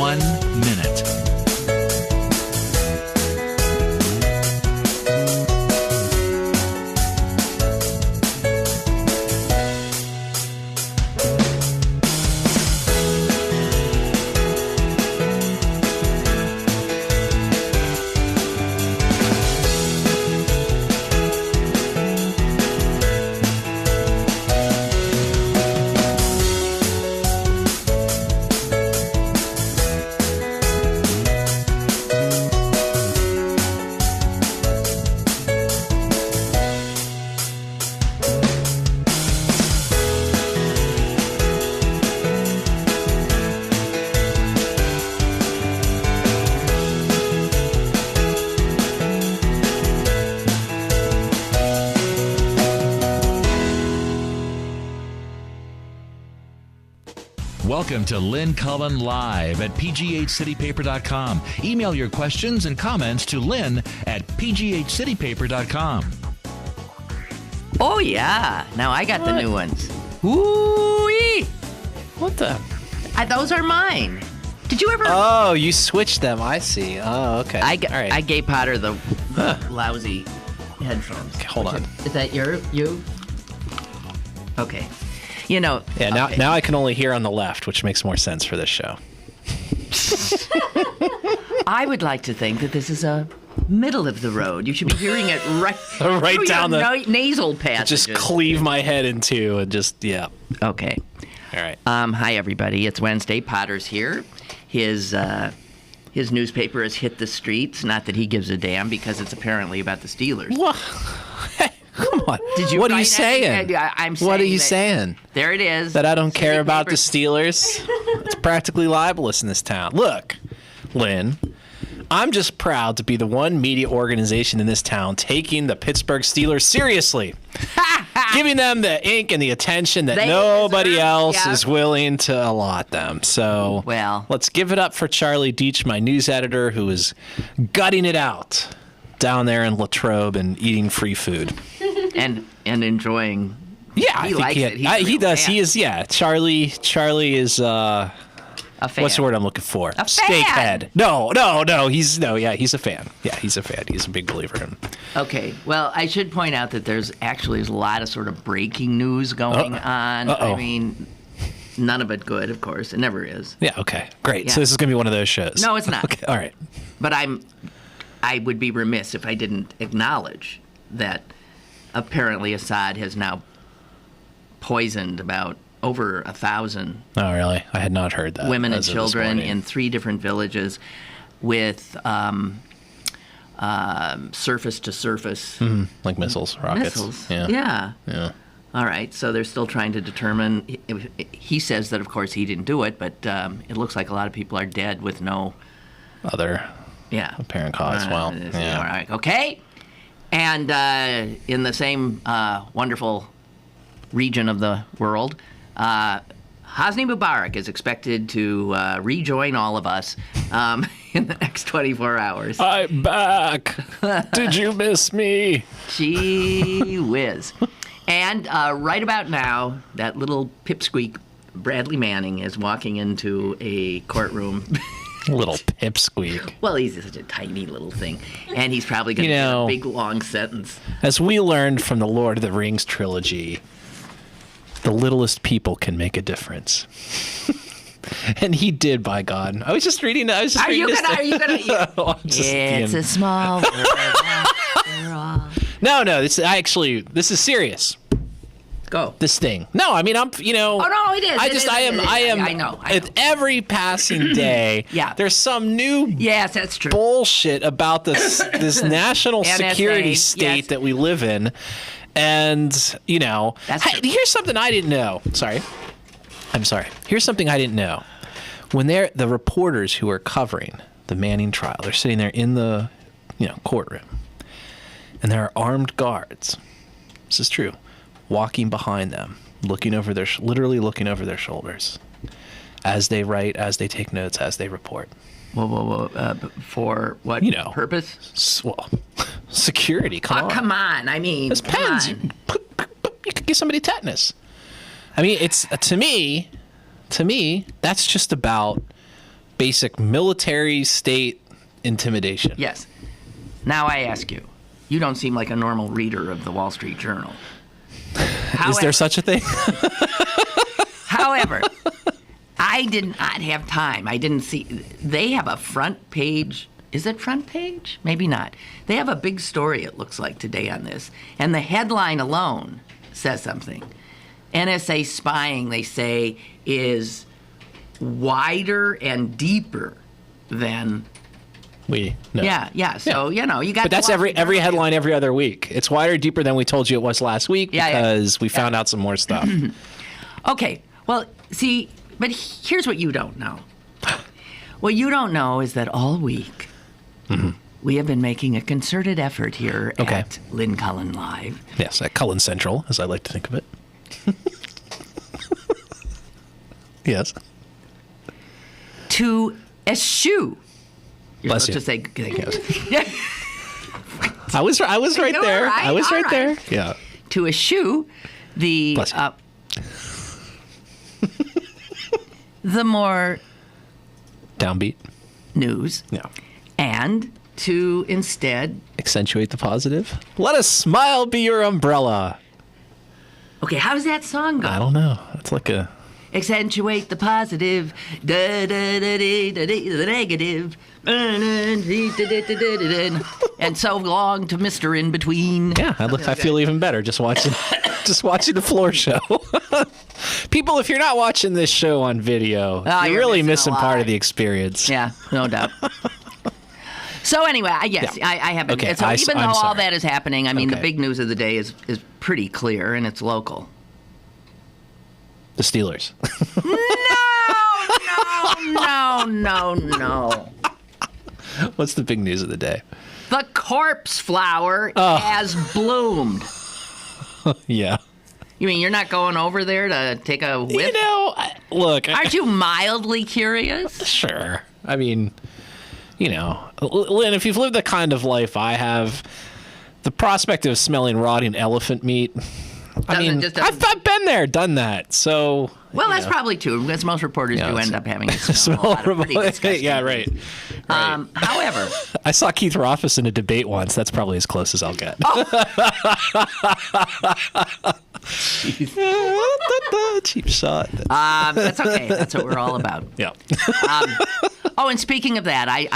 1 minute. Welcome to Lynn Cullen Live at pghcitypaper.com. Email your questions and comments to Lynn at pghcitypaper.com. Oh, yeah. Now I got the new ones. Ooh-wee. What the? Those are mine. Did you ever... Oh, you switched them. I see. Oh, okay. I All right. I gave Potter the lousy headphones. Okay, hold on. Is that you? Okay. You know... Yeah, okay. now I can only hear on the left, which makes more sense for this show. I would like to think that this is a middle of the road. You should be hearing it right through down your the nasal passages. Just cleave my head in two and just, yeah. Okay. All right. Hi, everybody. It's Wednesday. Potter's here. His newspaper has hit the streets. Not that he gives a damn, because it's apparently about the Steelers. What? Hey, come on. Did you what are write you saying? I'm saying What are you that- saying? There it is. That I don't care City about the paper. Steelers? It's practically libelous in this town. Look, Lynn, I'm just proud to be the one media organization in this town taking the Pittsburgh Steelers seriously. Giving them the ink and the attention that They nobody deserve, else yeah. is willing to allot them. So Well. let's give it up for Charlie Deitch, my news editor, who is gutting it out down there in Latrobe and eating free food. and enjoying. Yeah, He I think likes it. He's a he real does. fan. He is. Yeah, Charlie is. A fan. What's the word I'm looking for? A fan. Steakhead. No. He's a fan. Yeah, he's a fan. He's a big believer in him. Okay. Well, I should point out that there's a lot of sort of breaking news going on. Uh-oh. I mean, none of it good, of course. It never is. Yeah. Okay. Great. Yeah. So this is gonna be one of those shows. No, it's not. Okay. All right. But I would be remiss if I didn't acknowledge that apparently Assad has now poisoned about over 1,000 Oh, really? I had not heard that. women and as of this children morning. in 3 different villages with surface to surface like missiles, rockets. missiles. Yeah. All right. So they're still trying to determine. He says that, of course, he didn't do it, but it looks like a lot of people are dead with no. Other apparent cause. Well, yeah. All right. Okay. And in the same wonderful region of the world, Hosni Mubarak is expected to rejoin all of us in the next 24 hours. I'm back. Did you miss me? Gee whiz. And right about now, that little pipsqueak Bradley Manning is walking into a courtroom. Little pipsqueak. Well, he's such a tiny little thing. And he's probably going to get a big, long sentence. As we learned from the Lord of the Rings trilogy, the littlest people can make a difference. And he did, by God. I was just reading. Are you gonna? It's a small world after all. No. This is serious. Go. This thing. No, I mean Oh no, it is. I know. At every passing day. Yeah. There's some new. Yes, that's true. Bullshit about this national NSA, security state yes. that we live in, and That's true. here's something I didn't know. I'm sorry. Here's something I didn't know. When the reporters who are covering the Manning trial, they're sitting there in the courtroom, and there are armed guards. This is true. Walking behind them, literally looking over their shoulders, as they write, as they take notes, as they report. Whoa. For what purpose? Well, security. Come on. Come on. I mean, There's pens. You could give somebody tetanus. I mean, it's to me, that's just about basic military state intimidation. Yes. Now I ask you. You don't seem like a normal reader of the Wall Street Journal. Is there such a thing? However, I did not have time. I didn't see. They have a front page. Is it front page? Maybe not. They have a big story, it looks like, today on this. And the headline alone says something. NSA spying, they say, is wider and deeper than... No. Yeah. So, you got... But that's every headline every other week. It's wider, deeper than we told you it was last week because we found out some more stuff. Okay. Well, see, but here's what you don't know. What you don't know is that all week we have been making a concerted effort here at Lynn Cullen Live. Yes, at Cullen Central, as I like to think of it. Yes. To eschew. Bless you. Just say thank you. I was right there. Right, I was right there. right. Yeah. To eschew the Bless you. the more downbeat news. Yeah. And to instead accentuate the positive. Let a smile be your umbrella. Okay, how's that song go? I don't know. It's like a accentuate the positive, the negative, and so long to Mr. In Between. Yeah, I feel even better just watching the floor show. People, if you're not watching this show on video, you're really missing part of the experience. Yeah, no doubt. So anyway, I haven't. Okay, so even though I'm all sorry. that is happening, I mean, the big news of the day is pretty clear, and it's local. The Steelers. No. What's the big news of the day? The corpse flower has bloomed. Yeah. You mean you're not going over there to take a whiff? Look. Aren't you mildly curious? Sure. I mean, Lynn, if you've lived the kind of life I have, the prospect of smelling rotting elephant meat, I've been there, done that. So, well, that's probably true, because most reporters do end up having to smell a lot of pretty disgusting Yeah, right. However, I saw Keith Rothfuss in a debate once. That's probably as close as I'll get. Cheap shot. That's okay. That's what we're all about. Yeah. And speaking of that, I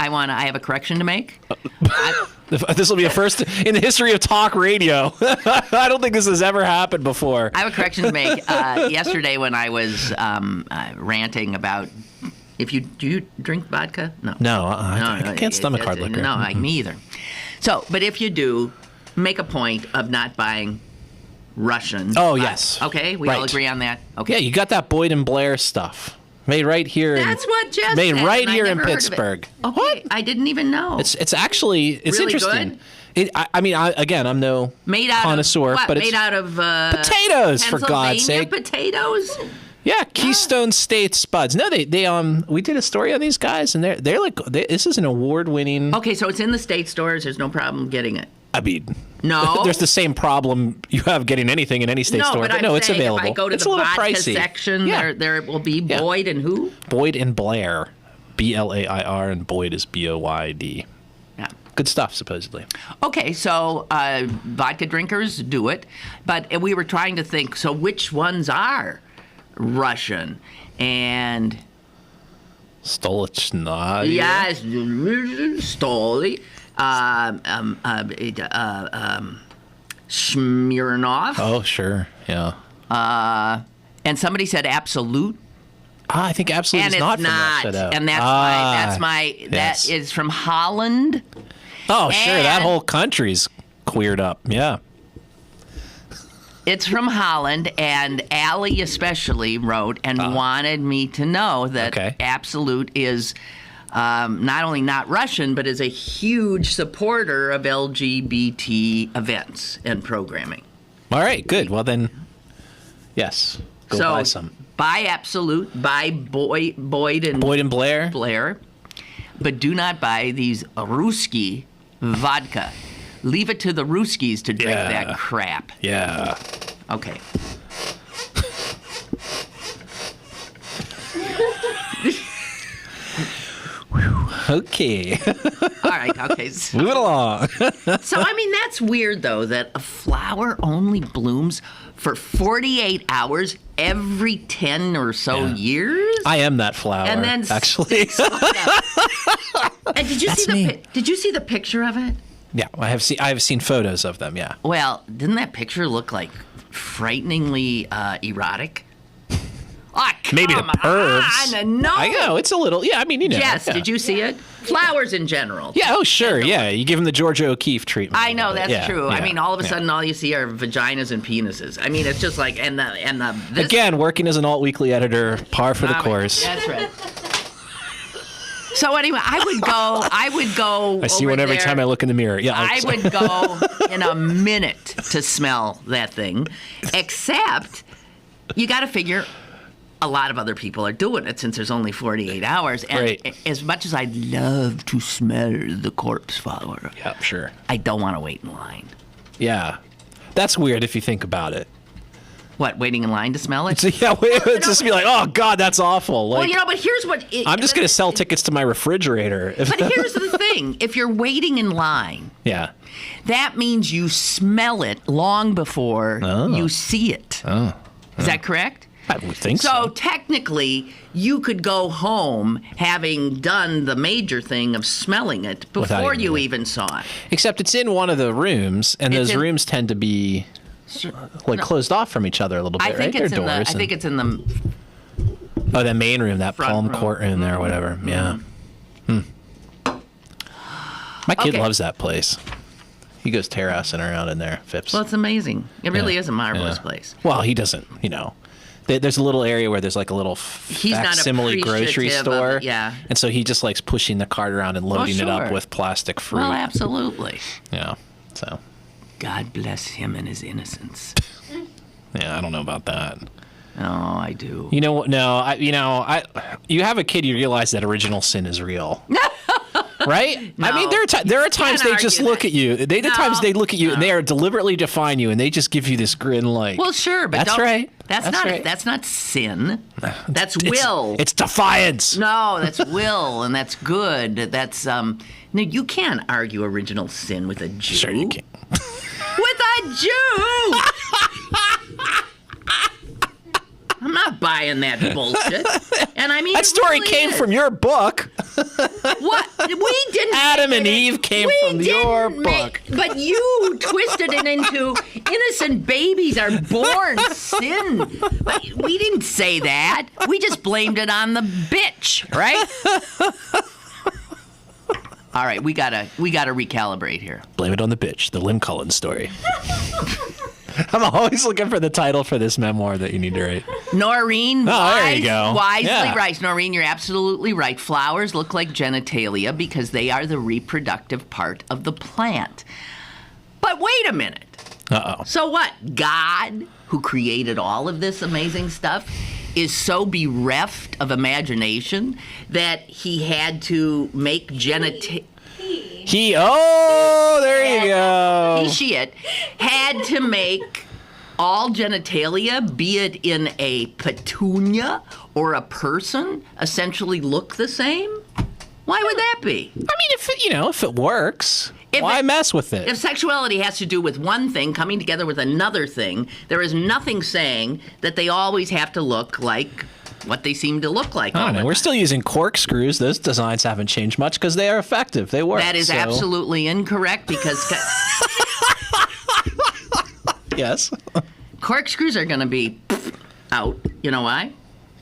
have a correction to make. This will be a first in the history of talk radio. I don't think this has ever happened before. I have a correction to make. Yesterday, when I was ranting about do you drink vodka? No, I can't stomach hard liquor. No, me either. So, but if you do, make a point of not buying Russian. Oh yes. Okay, we all agree on that. Okay. Yeah, you got that Boyd and Blair stuff. Made right here. That's what Jeff made said, right and here I in never heard of it. Pittsburgh. Okay, what? I didn't even know. It's actually really interesting. Good? I'm no connoisseur, but made out of potatoes, for God's sake. Potatoes. Yeah, Keystone State Spuds. No, they we did a story on these guys, and they're like this is an award-winning. Okay, so it's in the state stores. There's no problem getting it. I mean, no. There's the same problem you have getting anything in any state store. But it's available. If I go to it's the a little vodka pricey. section, there will be Boyd and who? Boyd and Blair. Blair, and Boyd is Boyd. Yeah. Good stuff, supposedly. Okay, so vodka drinkers do it, but we were trying to think, so which ones are Russian? And... Stolichnadia. Yes, Stoli. Smirnoff. Oh, sure, yeah. And somebody said Absolute. I think Absolute is not from Russia, though. And that is from Holland. Oh, sure, that whole country's queered up, yeah. It's from Holland, and Allie especially wrote and wanted me to know that Absolute is not only not Russian, but is a huge supporter of LGBT events and programming. All right, good. Well, then, yes, go buy some. Buy Absolute, buy Boyd and Blair, but do not buy these Ruski vodka. Leave it to the Ruskies to drink that crap. Yeah. Okay. Okay. All right. Okay. So, Move it along. I mean, that's weird, though, that a flower only blooms for 48 hours every 10 or so years. I am that flower, and then actually. And did you see the picture of it? Yeah, I have seen photos of them, yeah. Well, didn't that picture look like frighteningly erotic? Oh, maybe the pervs. No. I know, it's a little, yeah, I mean, you know. Yes, yeah. did you see it? Flowers in general. Yeah, oh, sure, yeah. You give them the Georgia O'Keeffe treatment. I know, that's true. Yeah. I mean, all of a sudden, all you see are vaginas and penises. I mean, it's just like, this, again, working as an alt-weekly editor, par for the course. That's right. So anyway, I would go. I see one every time I look in the mirror. Yeah, I would go in a minute to smell that thing, except you got to figure a lot of other people are doing it since there's only 48 hours. And right. As much as I'd love to smell the corpse flower, yeah, sure. I don't want to wait in line. Yeah, that's weird if you think about it. What, waiting in line to smell it? So, yeah, it's just be like, oh God, that's awful. Like, well, but here's what... I'm just going to sell tickets to my refrigerator. But here's the thing. If you're waiting in line, yeah, that means you smell it long before you see it. Is that correct? I would think so. So technically, you could go home having done the major thing of smelling it before you even saw it. Except it's in one of the rooms, and those rooms tend to be... closed off from each other a little bit, I think right? it's I think it's in the... Oh, that main room, that palm room. courtroom there, or whatever. Yeah. My kid loves that place. He goes terracing around in there, Phipps. Well, it's amazing. It really is a marvelous place. Well, he doesn't, you know. There's a little area where there's like a little facsimile grocery store. Yeah. And so he just likes pushing the cart around and loading it up with plastic fruit. Well, absolutely. Yeah. So... God bless him and his innocence. Yeah, I don't know about that. Oh, I do. You know what? No, you have a kid, you realize that original sin is real. Right? No, I mean, there are times they just look at you. Times they look at you and they are deliberately define you and they just give you this grin like, well, sure, but that's right. That's not sin. That's will. It's defiance. No, that's will, and that's good. That's no, you can't argue original sin with a Jew. Sure you can. With a Jew. I'm not buying that bullshit. And I mean, that story came from your book. What? We didn't. Adam and Eve came from your book. But you twisted it into innocent babies are born sin. But we didn't say that. We just blamed it on the bitch, right? All right, we gotta recalibrate here. Blame it on the bitch. The Lynn Cullen story. I'm always looking for the title for this memoir that you need to write. Noreen, there you go. Wisely right. Noreen, you're absolutely right. Flowers look like genitalia because they are the reproductive part of the plant. But wait a minute. Uh-oh. So what? God, who created all of this amazing stuff, is so bereft of imagination that he had to make genitalia... there you go. Had to make all genitalia, be it in a petunia or a person, essentially look the same? Why would that be? I mean, if it works, why mess with it? If sexuality has to do with one thing coming together with another thing, there is nothing saying that they always have to look like what they seem to look like. I don't know. We're still using corkscrews. Those designs haven't changed much because they are effective. They work. That is absolutely incorrect because... Yes. Corkscrews are going to be out. You know why?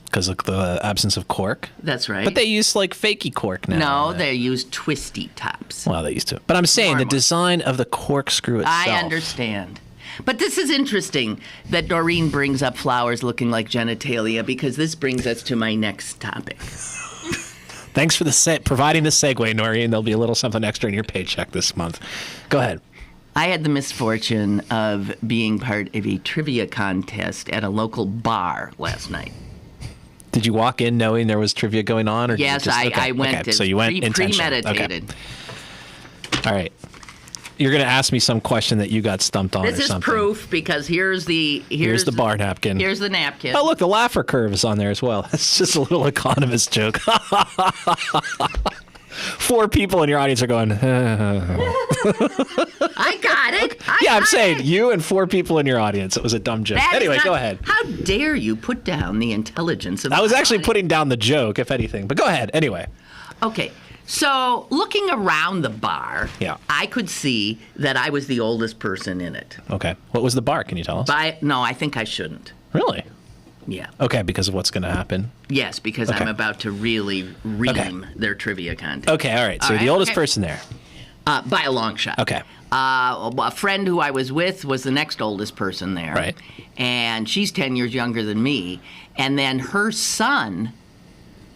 Because of the absence of cork. That's right. But they use like fakey cork now. No, they use twisty tops. Well, they used to. But I'm saying the design of the corkscrew itself. I understand. But this is interesting that Doreen brings up flowers looking like genitalia because this brings us to my next topic. Thanks for providing the segue, Noreen. There'll be a little something extra in your paycheck this month. Go ahead. I had the misfortune of being part of a trivia contest at a local bar last night. Did you walk in knowing there was trivia going on? Or yes, I went. Okay. So you went premeditated. Okay. All right. You're going to ask me some question that you got stumped on. This is proof because here's the bar napkin. Here's the napkin. Oh, look, the laugher curve is on there as well. That's just a little economist joke. 4 people in your audience are going, I got it. I'm saying you and 4 people in your audience. It was a dumb joke. Anyway, go ahead. How dare you put down the intelligence of I was my actually audience. putting down the joke, if anything. But go ahead. Anyway. Okay. So, looking around the bar, Yeah. I could see that I was the oldest person in it. Okay. What was the bar? Can you tell us? No, I think I shouldn't. Really? Yeah. Okay, because of what's going to happen. Yes, because Okay. I'm about to really ream their trivia contest. Okay, all right. So the oldest person there. By a long shot. Okay. A friend who I was with was the next oldest person there. Right. And she's 10 years younger than me. And then her son,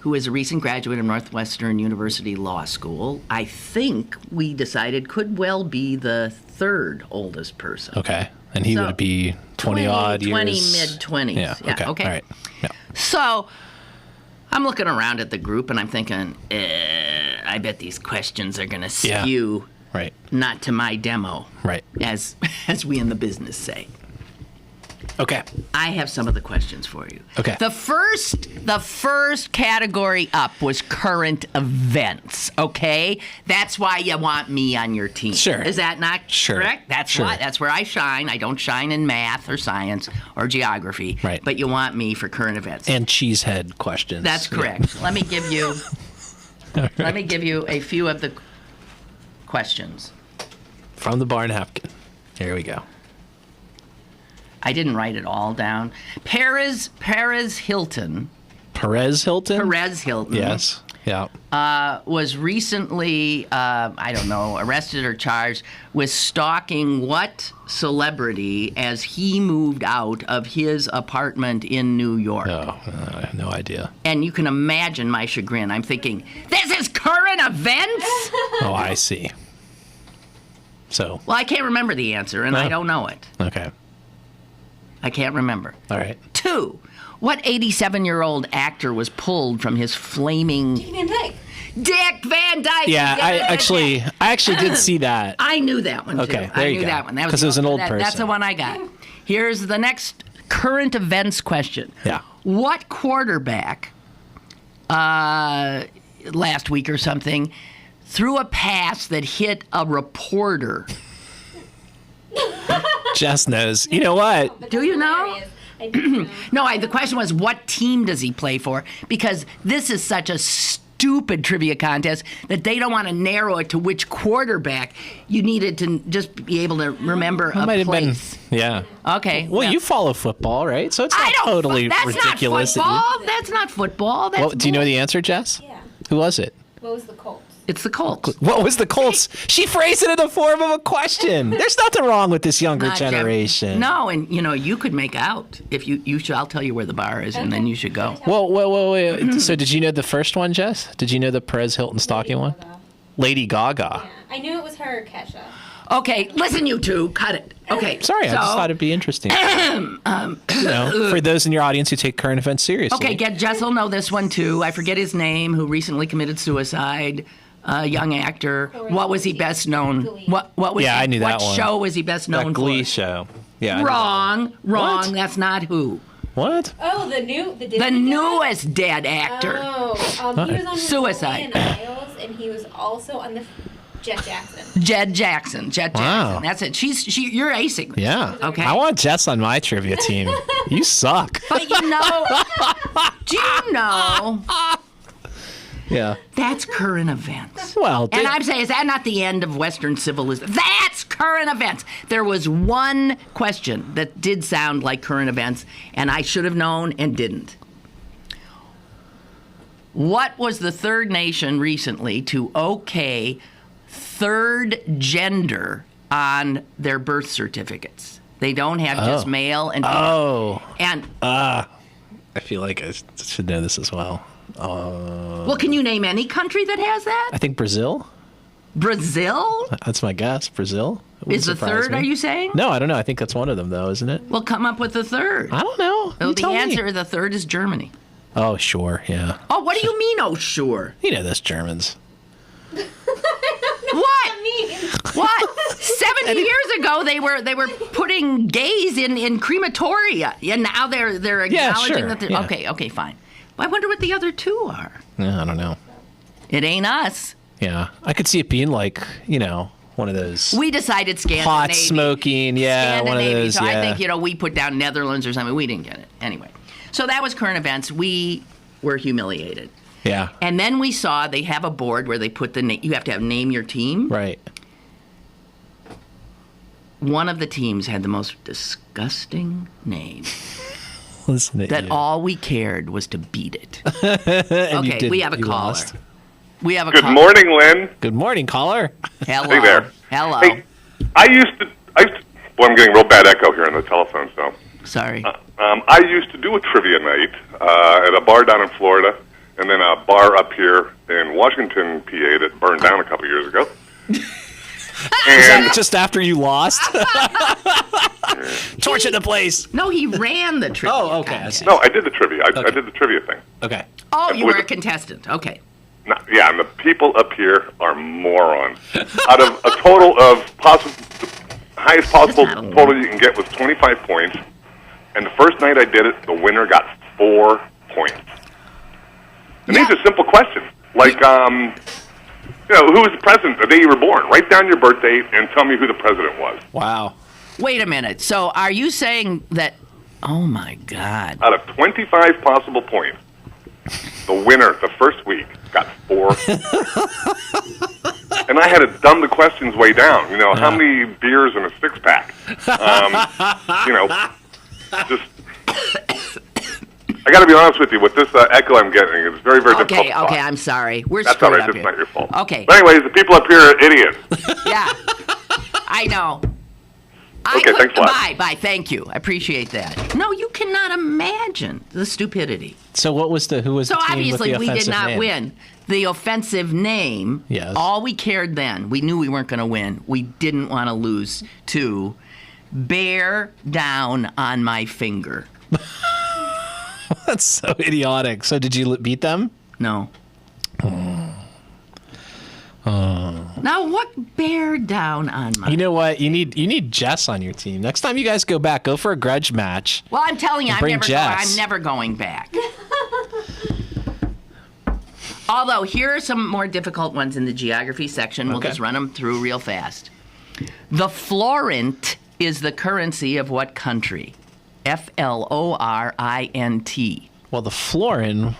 who is a recent graduate of Northwestern University Law School, I think we decided could well be the third oldest person. Okay. And he would be 20-odd years. 20, mid-20s. Yeah, okay. All right. Yeah. So I'm looking around at the group and I'm thinking, I bet these questions are going to skew Right. not to my demo, Right. as we in the business say. Okay. I have some of the questions for you. Okay. The first category up was current events, okay? That's why you want me on your team. Sure. Is that not Sure. correct? That's why. That's where I shine. I don't shine in math or science or geography. Right. But you want me for current events. And cheesehead questions. That's correct. Let me give you a few of the questions. From the bar napkin. Here we go. I didn't write it all down. Perez Hilton. Perez Hilton? Perez Hilton. Yes. Yeah. Was recently, arrested or charged with stalking what celebrity as he moved out of his apartment in New York? Oh, I have no idea. And you can imagine my chagrin. I'm thinking, this is current events? Oh, I see. So. Well, I can't remember the answer, and I don't know it. Okay. I can't remember. All right. 2. What 87-year-old actor was pulled from his flaming... Dick Van Dyke. Dick Van Dyke! Yeah, I actually did see that. I knew that one, too. Okay, I there knew you go. that one. 'Cause it was an old person. That's the one I got. Here's the next current events question. Yeah. What quarterback, last week or something, threw a pass that hit a reporter? Jess knows. You know what? Do you know? Hilarious. I do know. No, the question was, what team does he play for? Because this is such a stupid trivia contest that they don't want to narrow it to which quarterback. You needed to just be able to remember a Might have been. place. Yeah. Okay. Well, you follow football, right? So it's I not don't. totally That's ridiculous. not football. That's not football. That's Well, do you know the answer, Jess? Yeah. Who was it? What was the Colts? It's the Colts. What was the Colts? She phrased it in the form of a question. There's nothing wrong with this younger Not Jeff- generation. No, and you could make out if you should. I'll tell you where the bar is, and then you should go. Whoa, wait. So did you know the first one, Jess? Did you know the Perez Hilton stalking one? Lady Gaga. Yeah. I knew it was her, Kesha. Okay, listen, you two, cut it. Okay, Sorry, I just thought it'd be interesting. For those in your audience who take current events seriously. Okay, Jess will know this one too. I forget his name. Who recently committed suicide? Young actor. What was he best known? What was? Yeah, I knew that one. What show was he best known That Glee for? show. Yeah. I knew Wrong. What? That's not who. that. What? Oh, the The Disney guy? newest dead actor. Oh, he was on Suicide. Napoleon Isles, and he was also on the Jet Jackson. Jet Jackson. Wow. That's it. You're acing. Yeah. Okay. I want Jess on my trivia team. You suck. But do you know? Yeah. That's current events. Well, And I'm saying, is that not the end of Western civilization? That's current events. There was one question that did sound like current events, and I should have known and didn't. What was the third nation recently to okay third gender on their birth certificates? They don't have just male and female. Oh. And I feel like I should know this as well. well, can you name any country that has that? I think Brazil. Brazil That's my guess. Brazil. It wouldn't is the surprise third. me. Are you saying? No, I don't know. I think that's one of them, though, isn't it? Well, come up with the third. I don't know. Oh, You the tell me. answer, the third is Germany. Oh, sure. Yeah. Oh, what do you mean? Oh, sure. You know those Germans. What? What? 70 years ago, they were putting gays in crematoria, and now they're acknowledging sure, that. They're, yeah. Okay, fine. I wonder what the other two are. Yeah, I don't know. It ain't us. Yeah. I could see it being like, one of those We decided Scandinavia. pot smoking. Yeah, one of Scandinavia. those. So Yeah. I think, we put down Netherlands or something. We didn't get it. Anyway. So that was current events. We were humiliated. Yeah. And then we saw they have a board where they put you have to name your team. Right. One of the teams had the most disgusting name. Listen to That you. all we cared was to beat it. And you Okay, did- we have a you caller. lost. We have a Good caller. morning, Lynn. Good morning, caller. Hello. Hey there. Hello. Hey, I used to. Well, I'm getting real bad echo here on the telephone, so. Sorry. I used to do a trivia night at a bar down in Florida, and then a bar up here in Washington, PA, that burned down a couple years ago. And Just after you lost? Torching the place. No, he ran the trivia. Oh, okay, I contest. see. no, I did the trivia. I Okay. did the trivia thing. Okay. Oh, you With- were a contestant. Okay. No, yeah, and the people up here are morons. Out of a total of highest possible That's not a total you can get was 25 points. And the first night I did it, the winner got 4 points. And these are simple questions, like, who was the president the day you were born? Write down your birth date and tell me who the president was. Wow. Wait a minute. So are you saying that? Oh my God. Out of 25 possible points, the winner the first week got 4. And I had to dumb the questions way down. How many beers in a 6-pack? Just. I got to be honest with you. With this echo I'm getting, it's very, very difficult. Okay. to talk. Okay. I'm sorry. We're That's all screwed right. up It's here. not your fault. Okay. But anyways, the people up here are idiots. Yeah. I know. Okay, thanks a lot. Bye. Thank you. I appreciate that. No, you cannot imagine the stupidity. So who was So the team with obviously the we did offensive not name? win. The offensive name, Yes. all we cared then, we knew we weren't going to win. We didn't want to lose to Bear Down on My Finger. That's so idiotic. So did you beat them? No. Now what bear down on my... You know what? You need Jess on your team. Next time you guys go back, go for a grudge match. Well, I'm telling you, Bring Jess. I'm never going back. Although, here are some more difficult ones in the geography section. We'll Okay. just run them through real fast. The florint is the currency of what country? Florint. Well, the florin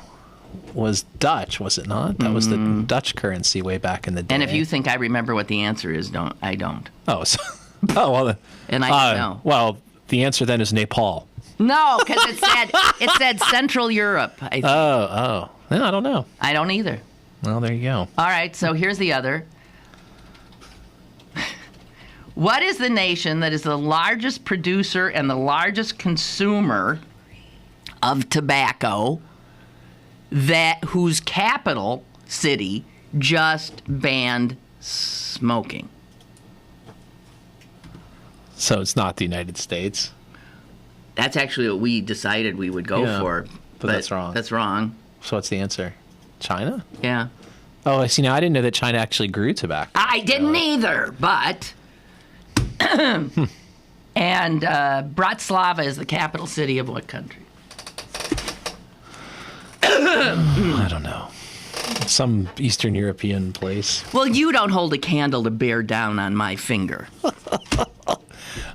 was Dutch, was it not? That was the Dutch currency way back in the day. And if you think I remember what the answer is, I don't. Oh, so, well, And I don't know. Well, the answer then is Nepal. No, because it said Central Europe. I think. Oh. No, I don't know. I don't either. Well, there you go. All right, so here's the other. What is the nation that is the largest producer and the largest consumer of tobacco whose capital city just banned smoking? So it's not the United States. That's actually what we decided we would go Yeah, for. but that's wrong. That's wrong. So what's the answer? China? Yeah. Oh, I see. Now I didn't know that China actually grew tobacco. I didn't either, but. And Bratislava is the capital city of what country? I don't know. Some Eastern European place. Well, you don't hold a candle to bear down on my finger.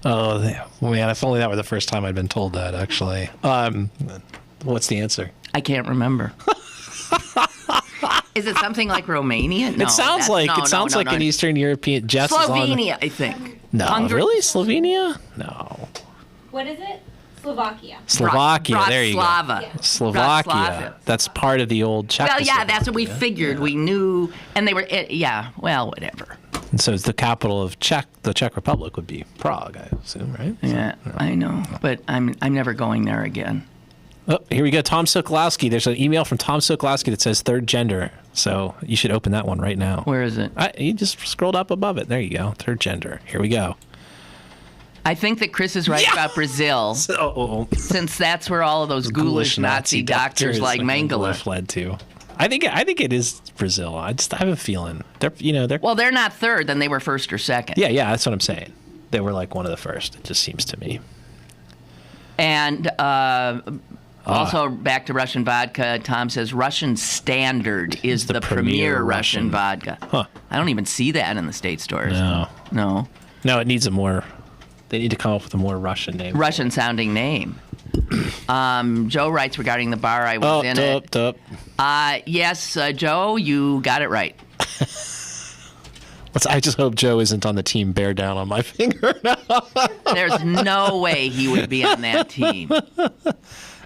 Oh, man, if only that were the first time I'd been told that, actually. What's the answer? I can't remember. Is it something like Romania? No, It sounds like an Eastern European. Jess is on- Slovenia, I think. No, Hungary? really? Slovenia? No. What is it? Slovakia. Slovakia. There you go. Bratislava. Yeah. Slovakia. Bratislava. That's part of the old Czech. Well, yeah, that's what we figured. We knew, and they were, well, whatever. And so it's the capital of the Czech Republic would be Prague, I assume, right? Yeah, I know, but I'm never going there again. Oh, here we go. Tom Sokolowski. There's an email from Tom Sokolowski that says third gender. So you should open that one right now. Where is it? You just scrolled up above it. There you go. Third gender. Here we go. I think that Chris is right about Brazil, since that's where all of those ghoulish Nazi doctors like Mengele led to. I think it is Brazil. I have a feeling they're. Well, they're not third, then they were first or second. Yeah, that's what I'm saying. They were like one of the first. It just seems to me. And Also, back to Russian vodka, Tom says Russian Standard is the premier Russian vodka. Huh. I don't even see that in the state stores. No, it needs a more... They need to come up with a more Russian name. Russian-sounding name. Joe writes regarding the bar I was in it. Yes, Joe, you got it right. I just hope Joe isn't on the team bear down on my finger now. There's no way he would be on that team.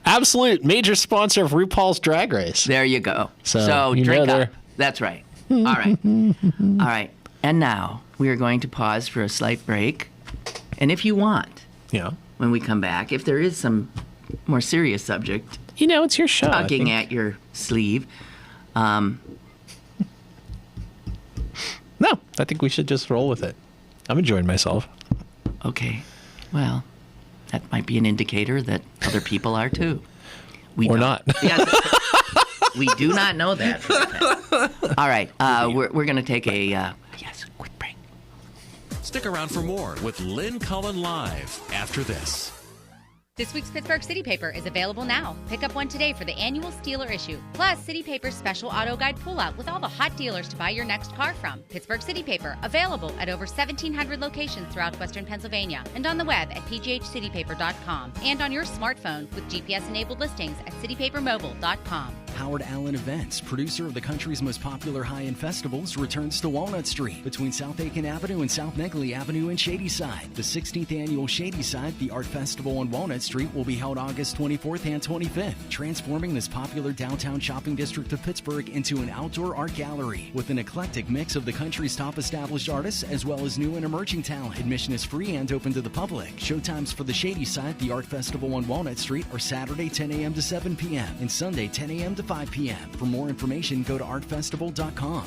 Absolute major sponsor of RuPaul's Drag Race. There you go. So drink up. That's right. All right. All right. And now we are going to pause for a slight break. And if you want, when we come back, if there is some more serious subject, it's your show. Tugging at your sleeve. No, I think we should just roll with it. I'm enjoying myself. Okay. Well, that might be an indicator that other people are too. Or not. Yes, we do not know that. For a fact. All right. We're going to take a quick break. Stick around for more with Lynn Cullen Live after this. This week's Pittsburgh City Paper is available now. Pick up one today for the annual Steeler issue. Plus, City Paper's special auto guide pullout with all the hot dealers to buy your next car from. Pittsburgh City Paper, available at over 1,700 locations throughout Western Pennsylvania and on the web at pghcitypaper.com and on your smartphone with GPS-enabled listings at citypapermobile.com. Howard Allen Events, producer of the country's most popular high-end festivals, returns to Walnut Street between South Aiken Avenue and South Negley Avenue in Shadyside. The 16th annual Shadyside, the art festival on Walnut Street, will be held August 24th and 25th, transforming this popular downtown shopping district of Pittsburgh into an outdoor art gallery with an eclectic mix of the country's top established artists as well as new and emerging talent. Admission is free and open to the public. Showtimes for the Shadyside, the art festival on Walnut Street, are Saturday 10 a.m. to 7 p.m. and Sunday 10 a.m. to 5 p.m. For more information, go to artfestival.com.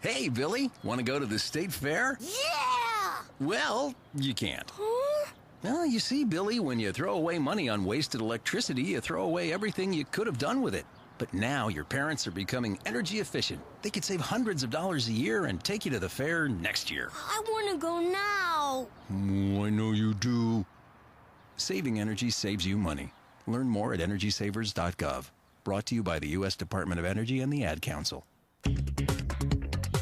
Hey, Billy, want to go to the state fair? Yeah! Well, you can't. Huh? Well, you see, Billy, when you throw away money on wasted electricity, you throw away everything you could have done with it. But now your parents are becoming energy efficient. They could save hundreds of dollars a year and take you to the fair next year. I want to go now. I know you do. Saving energy saves you money. Learn more at EnergySavers.gov. Brought to you by the U.S. Department of Energy and the Ad Council.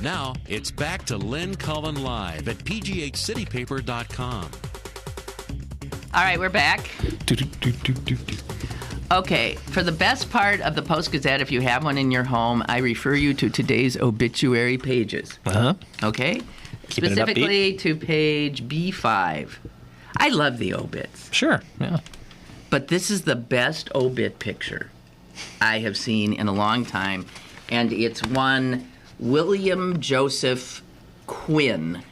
Now, it's back to Lynn Cullen Live at pghcitypaper.com. All right, we're back. Okay, for the best part of the Post-Gazette, if you have one in your home, I refer you to today's obituary pages. Okay? Specifically to page B5. I love the obits. Sure, yeah. But this is the best obit picture I have seen in a long time, and it's one William Joseph Quinn,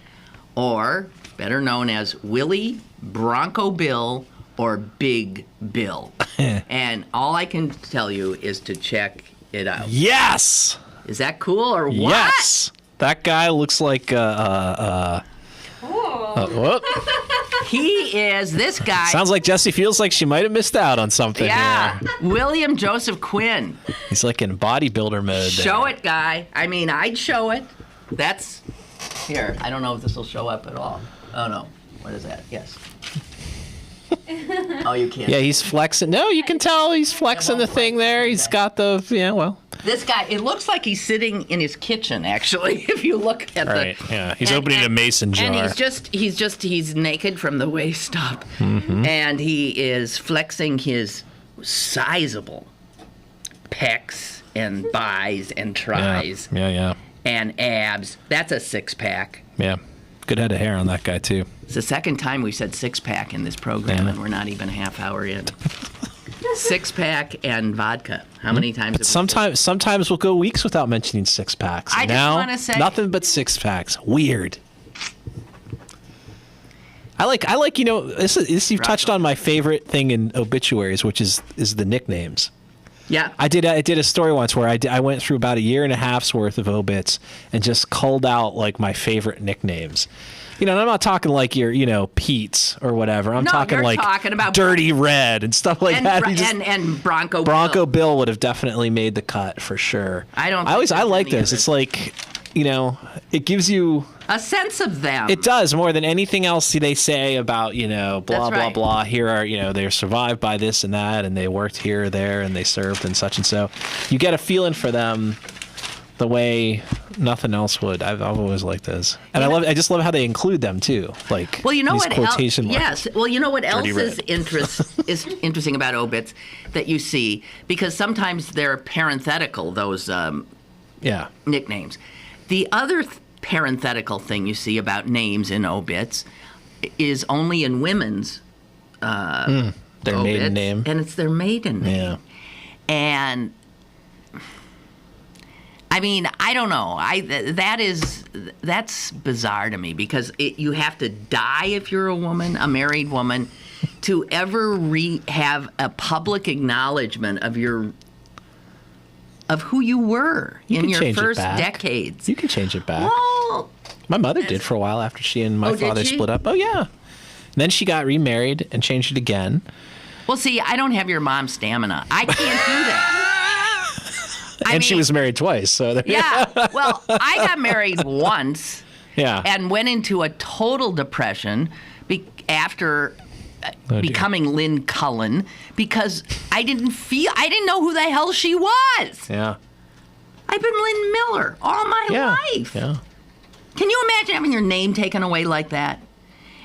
or better known as Willie Bronco Bill or Big Bill. And all I can tell you is to check it out. Yes! Is that cool or what? Yes! That guy looks like whoop. He is this guy. Sounds like Jessie feels like she might have missed out on something. Yeah, here. William Joseph Quinn. He's like in bodybuilder mode. Show it, guy. I mean, I'd show it. That's here. I don't know if this will show up at all. Oh no, what is that? Yes. Oh, you can't. Yeah, he's flexing. No, you can tell he's flexing the thing there. He's got the This guy, it looks like he's sitting in his kitchen, actually, if you look at yeah, he's opening a mason jar. And he's naked from the waist up. Mm-hmm. And he is flexing his sizable pecs and bis and tries. Yeah. And abs. That's a six-pack. Yeah. Good head of hair on that guy, too. It's the second time we said six-pack in this program, and we're not even a half hour in. Six-pack and vodka. How many times? But sometimes we'll go weeks without mentioning six-packs. I just want to say nothing but six-packs. Weird. I like. This you've touched on my favorite thing in obituaries, which is the nicknames. Yeah. I did a story once where I went through about a year and a half's worth of obits and just culled out like my favorite nicknames. And I'm not talking like your, Pete's or whatever. I'm talking about Dirty Red and stuff like that. And Bronco Bill would have definitely made the cut for sure. I like this. It's like it gives you a sense of them. It does, more than anything else they say about, blah, That's blah, right. blah. Here are, they're survived by this and that, and they worked here or there, and they served and such and so. You get a feeling for them the way nothing else would. I've always liked this. And I just love how they include them, too. Like, well, you know these what quotation marks. Yes. Well, you know what else Dirty is interesting about obits that you see? Because sometimes they're parenthetical, those nicknames. The other parenthetical thing you see about names in obits is only in women's their obits, maiden name. and it's their maiden name. Yeah. And I mean, I don't know. That's bizarre to me because you have to die if you're a woman, a married woman, to ever have a public acknowledgement of who you were in your first decades. You can change it back. Well, my mother did for a while after she and my father split up. Oh, yeah. And then she got remarried and changed it again. Well, see, I don't have your mom's stamina. I can't do that. She was married twice. So yeah. Well, I got married once. Yeah. And went into a total depression after becoming Lynn Cullen because I didn't know who the hell she was. Yeah. I've been Lynn Miller all my life. Yeah. Can you imagine having your name taken away like that?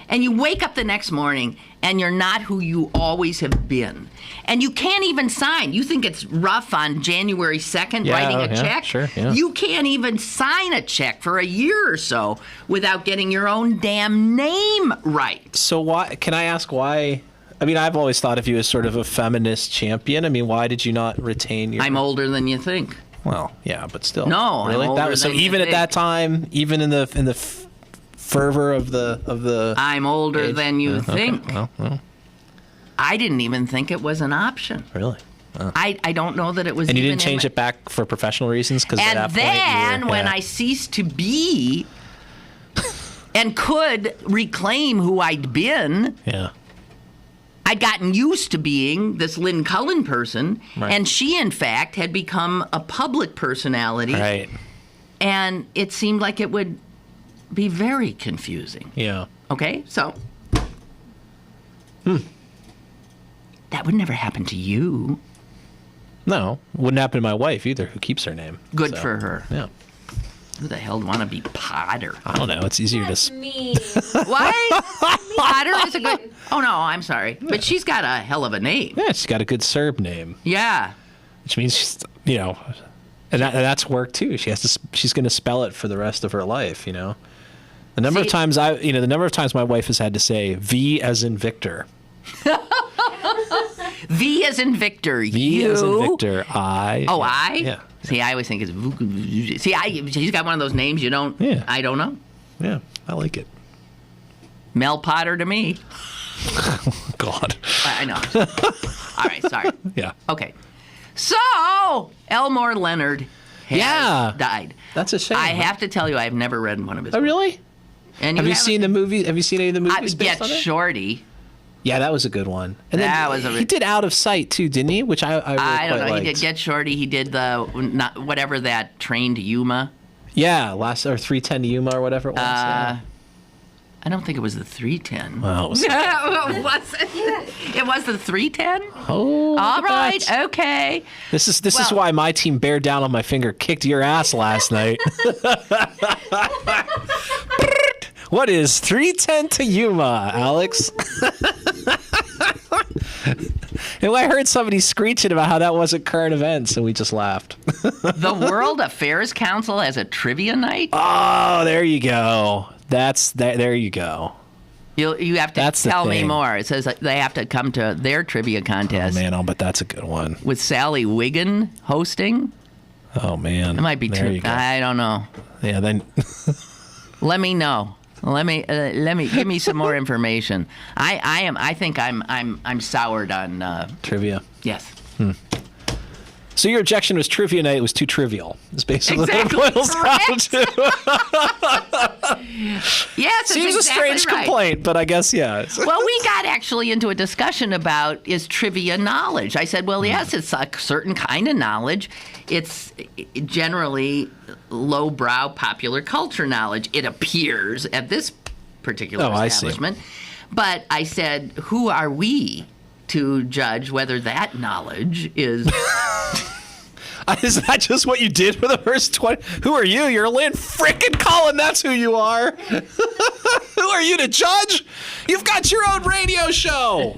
And you wake up the next morning and you're not who you always have been. And you can't even sign. You think it's rough on January 2nd writing a check? Sure, yeah. You can't even sign a check for a year or so without getting your own damn name right. So can I ask why? I mean, I've always thought of you as sort of a feminist champion. I mean, why did you not retain your... I'm older than you think. Well, yeah, but still. No, really? I'm older That was, so than you even at think. that time, even in the fervor of the I'm older age? than you think. Okay. Well. I didn't even think it was an option. Really? I don't know that it was. And you even didn't change it back for professional reasons? Cause and at that then point when I ceased to be and could reclaim who I'd been, I'd gotten used to being this Lynn Cullen person, and she, in fact, had become a public personality. Right. And it seemed like it would be very confusing. Yeah. Okay, so that would never happen to you. No, wouldn't happen to my wife either, who keeps her name. Good for her. Yeah. Who the hell would want to be Potter? I don't know. It's easier That's to. mean. What? Potter is a good. Oh no, I'm sorry, but she's got a hell of a name. Yeah, she's got a good Serb name. Yeah. Which means she's, and that's work too. She's going to spell it for the rest of her life. The number of times the number of times my wife has had to say V as in Victor. V as in Victor. V as in Victor. I. Oh, I? Yeah. See, I always think it's. See, she's got one of those names you don't. Yeah. I don't know. Yeah, I like it. Mel Potter to me. God. I know. All right, sorry. Yeah. Okay. So, Elmore Leonard has died. That's a shame. I have to tell you, I've never read one of his Oh, books. really? And Have you seen the movie? Have you seen any of the movies based Get on it? Shorty. Yeah, that was a good one. And That then was he did Out of Sight too, didn't he? Which I really I don't quite know. liked. He did Get Shorty. He did whatever that Train to Yuma. Yeah, 310 to Yuma or whatever it was. I don't think it was the 310. Well, it was. It was the 310? Oh, All look at right, that. okay. This is why my team Bear Down on My Finger kicked your ass last night. What is 310 to Yuma, Alex? And I heard somebody screeching about how that wasn't current events, and we just laughed. The World Affairs Council has a trivia night? Oh, there you go. There you go. You have to tell me more. It says that they have to come to their trivia contest. Oh, man, I'll bet that's a good one. With Sally Wiggin hosting. Oh, man. It might be there too. you go. I don't know. Yeah, then. Let me know. Let me give me some more information. I think I'm soured on trivia. Yes. So your objection was trivia night was too trivial. It's basically Exactly what it boils down to. Yes, Seems it's a strange exactly right. complaint, but I guess, yeah. Well, we got actually into a discussion about is trivia knowledge. I said, well, yes, it's a certain kind of knowledge. It's generally lowbrow popular culture knowledge. It appears at this particular establishment. But I said, who are we to judge whether that knowledge is... Is that just what you did for the first 20? Who are you? You're Lynn frickin' Cullen. That's who you are. Who are you to judge? You've got your own radio show.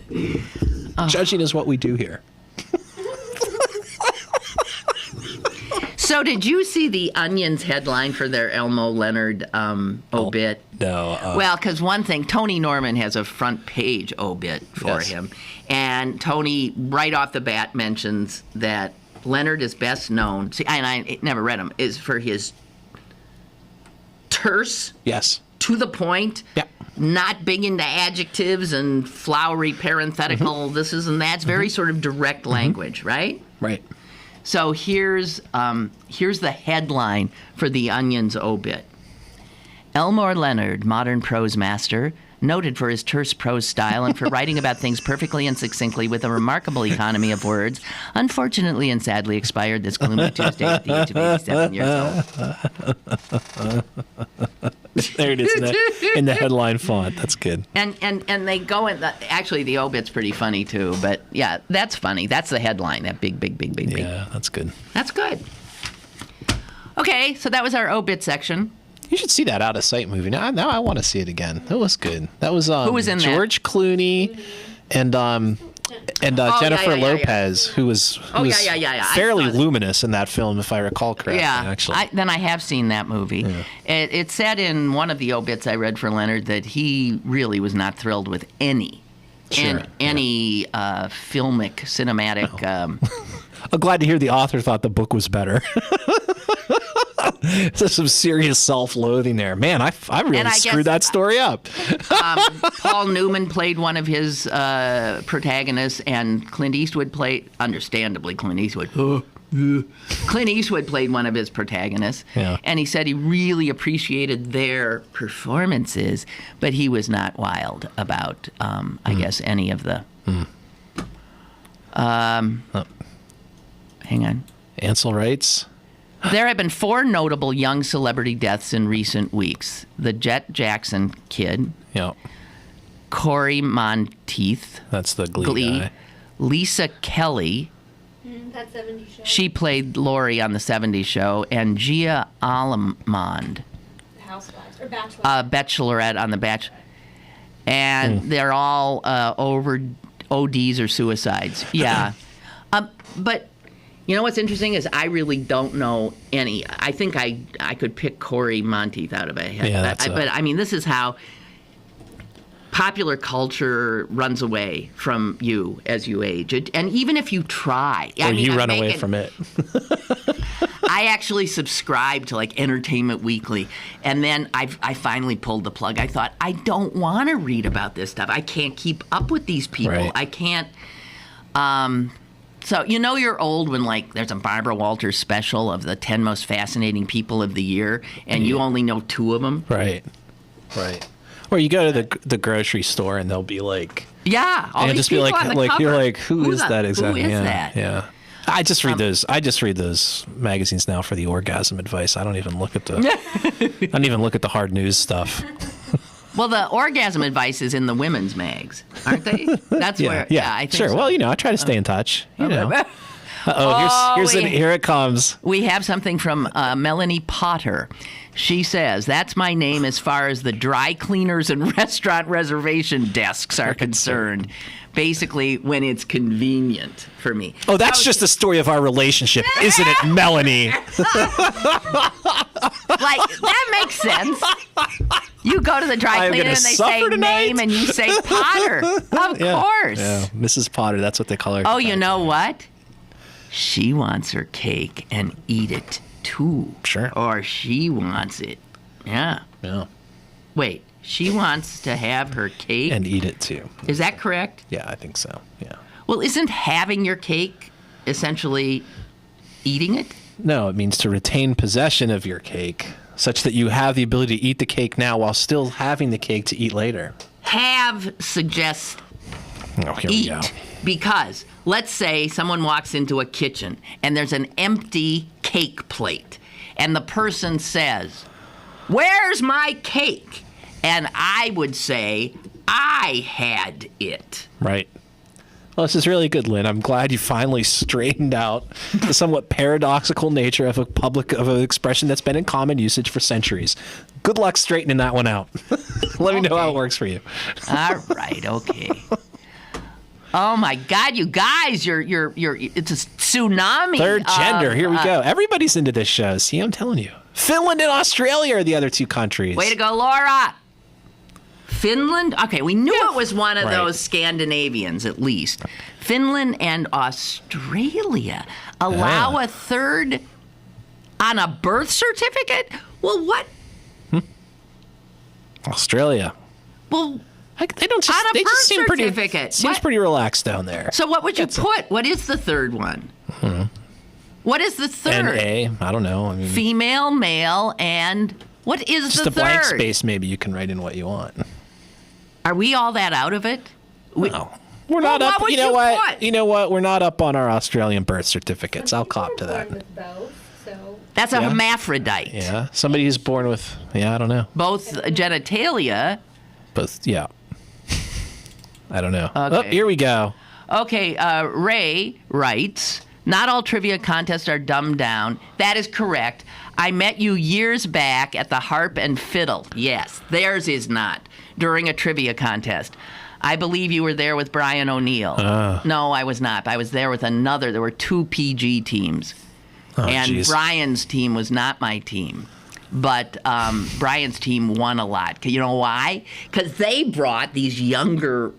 Judging is what we do here. So did you see the Onion's headline for their Elmore Leonard obit? No. Well, because one thing, Tony Norman has a front page obit for him. And Tony, right off the bat, mentions that Leonard is best known, and I never read him, is for his terse, to the point, not big into adjectives and flowery parenthetical this and that's, very sort of direct language, right? Right. So here's the headline for the Onion's obit. Elmore Leonard, modern prose master, noted for his terse prose style and for writing about things perfectly and succinctly with a remarkable economy of words, unfortunately and sadly expired this gloomy Tuesday at the age of 87 years old. There it is in the headline font. That's good. And they go in, actually the obit's pretty funny too, but yeah, that's funny. That's the headline, that big. Yeah, that's good. That's good. Okay, so that was our obit section. You should see that Out of Sight movie. Now I want to see it again. That was good. That was who was in George Clooney and Jennifer Lopez, who was fairly luminous in that film, if I recall correctly. Yeah, actually. Then I have seen that movie. Yeah. It said in one of the obits I read for Leonard that he really was not thrilled with any filmic, cinematic. I'm glad to hear the author thought the book was better. There's some serious self-loathing there. Man, I really screwed that story up. Paul Newman played one of his protagonists, and Clint Eastwood played, understandably, Clint Eastwood played one of his protagonists. Yeah. And he said he really appreciated their performances, but he was not wild about, I guess, any of the... Hang on. Ansel writes... There have been 4 notable young celebrity deaths in recent weeks. The Jet Jackson kid. Yeah. Corey Monteith. That's the Glee guy. Lisa Kelly. That 70s show. She played Lori on the 70s show. And Gia Alamond. The Housewives. Or Bachelorette. Bachelorette on The Bachelor. And they're all over ODs or suicides. Yeah. But... You know what's interesting is I really don't know any. I think I could pick Corey Monteith out of a head. Yeah, but I mean, this is how popular culture runs away from you as you age. And even if you try. Or you run away from it. I actually subscribed to like Entertainment Weekly. And then I finally pulled the plug. I thought, I don't want to read about this stuff. I can't keep up with these people. Right. I can't. So, you know you're old when, like, there's a Barbara Walters special of the 10 most fascinating people of the year, and you only know 2 of them? Right. Or you go to the grocery store, and they'll be like... Yeah, all these just people be like, on the cover. You're like, who is that exactly? Who is that? Yeah. I just read those magazines now for the orgasm advice. I don't even look at the hard news stuff. Well, the orgasm advice is in the women's mags, aren't they? That's where. Yeah, I think sure. So. Well, I try to stay in touch. You know. Here it comes. We have something from Melanie Potter. She says, "That's my name as far as the dry cleaners and restaurant reservation desks are concerned. Basically, when it's convenient for me." Oh, that's just the story of our relationship, isn't it, Melanie? Like, that makes sense. You go to the dry cleaner and they say name and you say Potter. Of course. Yeah, Mrs. Potter, that's what they call her. Oh, you know what? She wants her cake and eat it too. Sure. Or she wants it. Yeah. Wait, she wants to have her cake and eat it too. Is that correct? Yeah, I think so. Yeah. Well, isn't having your cake essentially eating it? No, it means to retain possession of your cake, such that you have the ability to eat the cake now while still having the cake to eat later. Have suggests Oh, here we go. eat. Because let's say someone walks into a kitchen and there's an empty cake plate, and the person says, "Where's my cake?" And I would say, "I had it." Right. Well, this is really good, Lynn. I'm glad you finally straightened out the somewhat paradoxical nature of an expression that's been in common usage for centuries. Good luck straightening that one out. Let me know how it works for you. All right, okay. Oh my God, you guys, you're it's a tsunami. Third gender. Here we go. Everybody's into this show. See, I'm telling you. Finland and Australia are the other two countries. Way to go, Laura. Finland? Okay, we knew it was one of Right. those Scandinavians, at least. Finland and Australia allow a third on a birth certificate? Well, what? Australia. Well, they don't just, on a they birth just seem pretty, certificate. seems What? pretty relaxed down there. So what would you put? What is the third one? What is the third? N-A, I don't know. I mean, Female, male, and what is just the a third? blank space, maybe you can write in what you want. Are we all that out of it? No. We're not Well, up. what You would know you what? put? You know what? We're not up on our Australian birth certificates. I'll cop to that. With both, so That's a hermaphrodite. Yeah. Somebody who's born with, I don't know. Both genitalia. Both, yeah. I don't know. Okay. Oh, here we go. Okay, Ray writes, not all trivia contests are dumbed down. That is correct. I met you years back at the Harp and Fiddle. Yes, theirs is not. During a trivia contest. I believe you were there with Brian O'Neill. No, I was not. I was there with another. There were two PG teams. And geez. Brian's team was not my team. But Brian's team won a lot. You know why? Because they brought these younger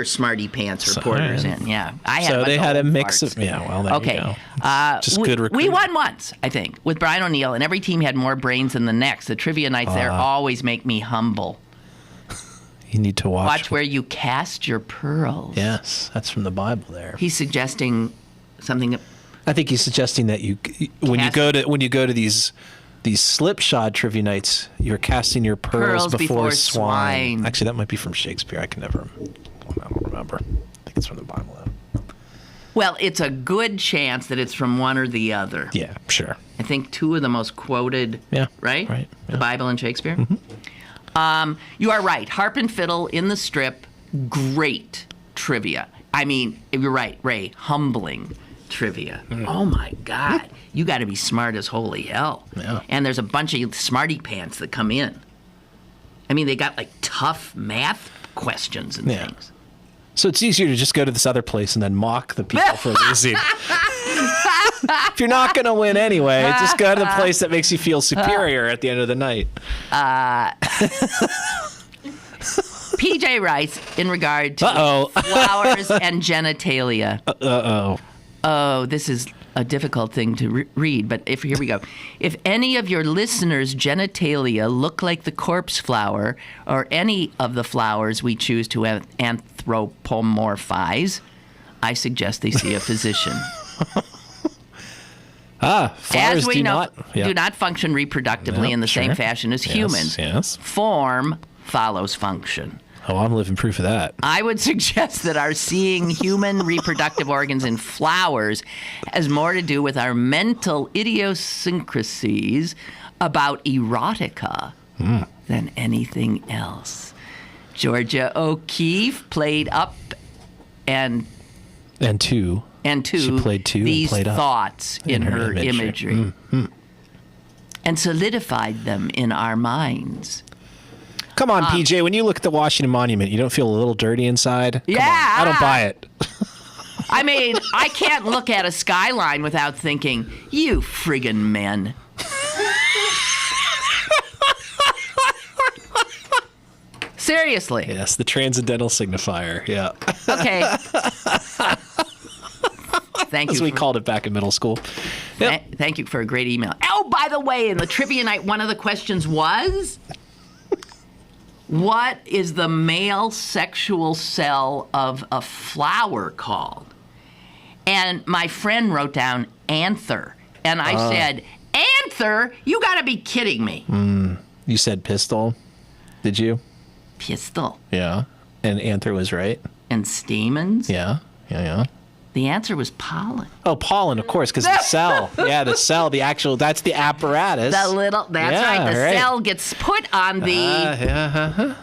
smarty pants reporters in. Yeah, I had. So they had a own mix farts. of, well, there Okay. you go. Just good We recruiting. won once, I think, with Brian O'Neill, and every team had more brains than the next. The trivia nights there always make me humble. You need to Watch where you cast your pearls. Yes, that's from the Bible there. He's suggesting something. I think he's suggesting that when you go to these slipshod trivia nights, you're casting your pearls before swine. Actually, that might be from Shakespeare. I don't remember. I think it's from the Bible, though. Well, it's a good chance that it's from one or the other. Yeah, sure. I think two of the most quoted, right? Right. The Bible and Shakespeare. You are right. Harp and Fiddle in the strip, great trivia. I mean, you're right, Ray, humbling trivia. Oh, my God. You got to be smart as holy hell. Yeah. And there's a bunch of smarty pants that come in. I mean, they got, like, tough math questions and things. So it's easier to just go to this other place and then mock the people for losing. If you're not going to win anyway, just go to the place that makes you feel superior at the end of the night. PJ writes in regard to flowers and genitalia. Oh, this is a difficult thing to read, but here we go. If any of your listeners' genitalia look like the corpse flower or any of the flowers we choose to anthropomorphize, I suggest they see a physician. Flowers As we do know, not, do not function reproductively in the same fashion as humans. Yes. Form follows function. Oh, I'm living proof of that. I would suggest that our seeing human reproductive organs in flowers has more to do with our mental idiosyncrasies about erotica than anything else. Georgia O'Keeffe played up And two. She played two these and played thoughts up in her imagery and solidified them in our minds. Come on, PJ, when you look at the Washington Monument, you don't feel a little dirty inside? Come on. I don't buy it. I mean, I can't look at a skyline without thinking, you friggin' men. Seriously. Yes, the transcendental signifier. Yeah. Okay. Thank you. As we called it back in middle school. Yep. Thank you for a great email. Oh, by the way, in the trivia night, one of the questions was, what is the male sexual cell of a flower called? And my friend wrote down anther. And I said, anther? You got to be kidding me. You said pistol, did you? Pistol. Yeah. And anther was right. And stamens? Yeah. The answer was pollen. Oh, pollen, of course, because the cell. Yeah, the cell, the actual, that's the apparatus. That's right. The cell gets put on the...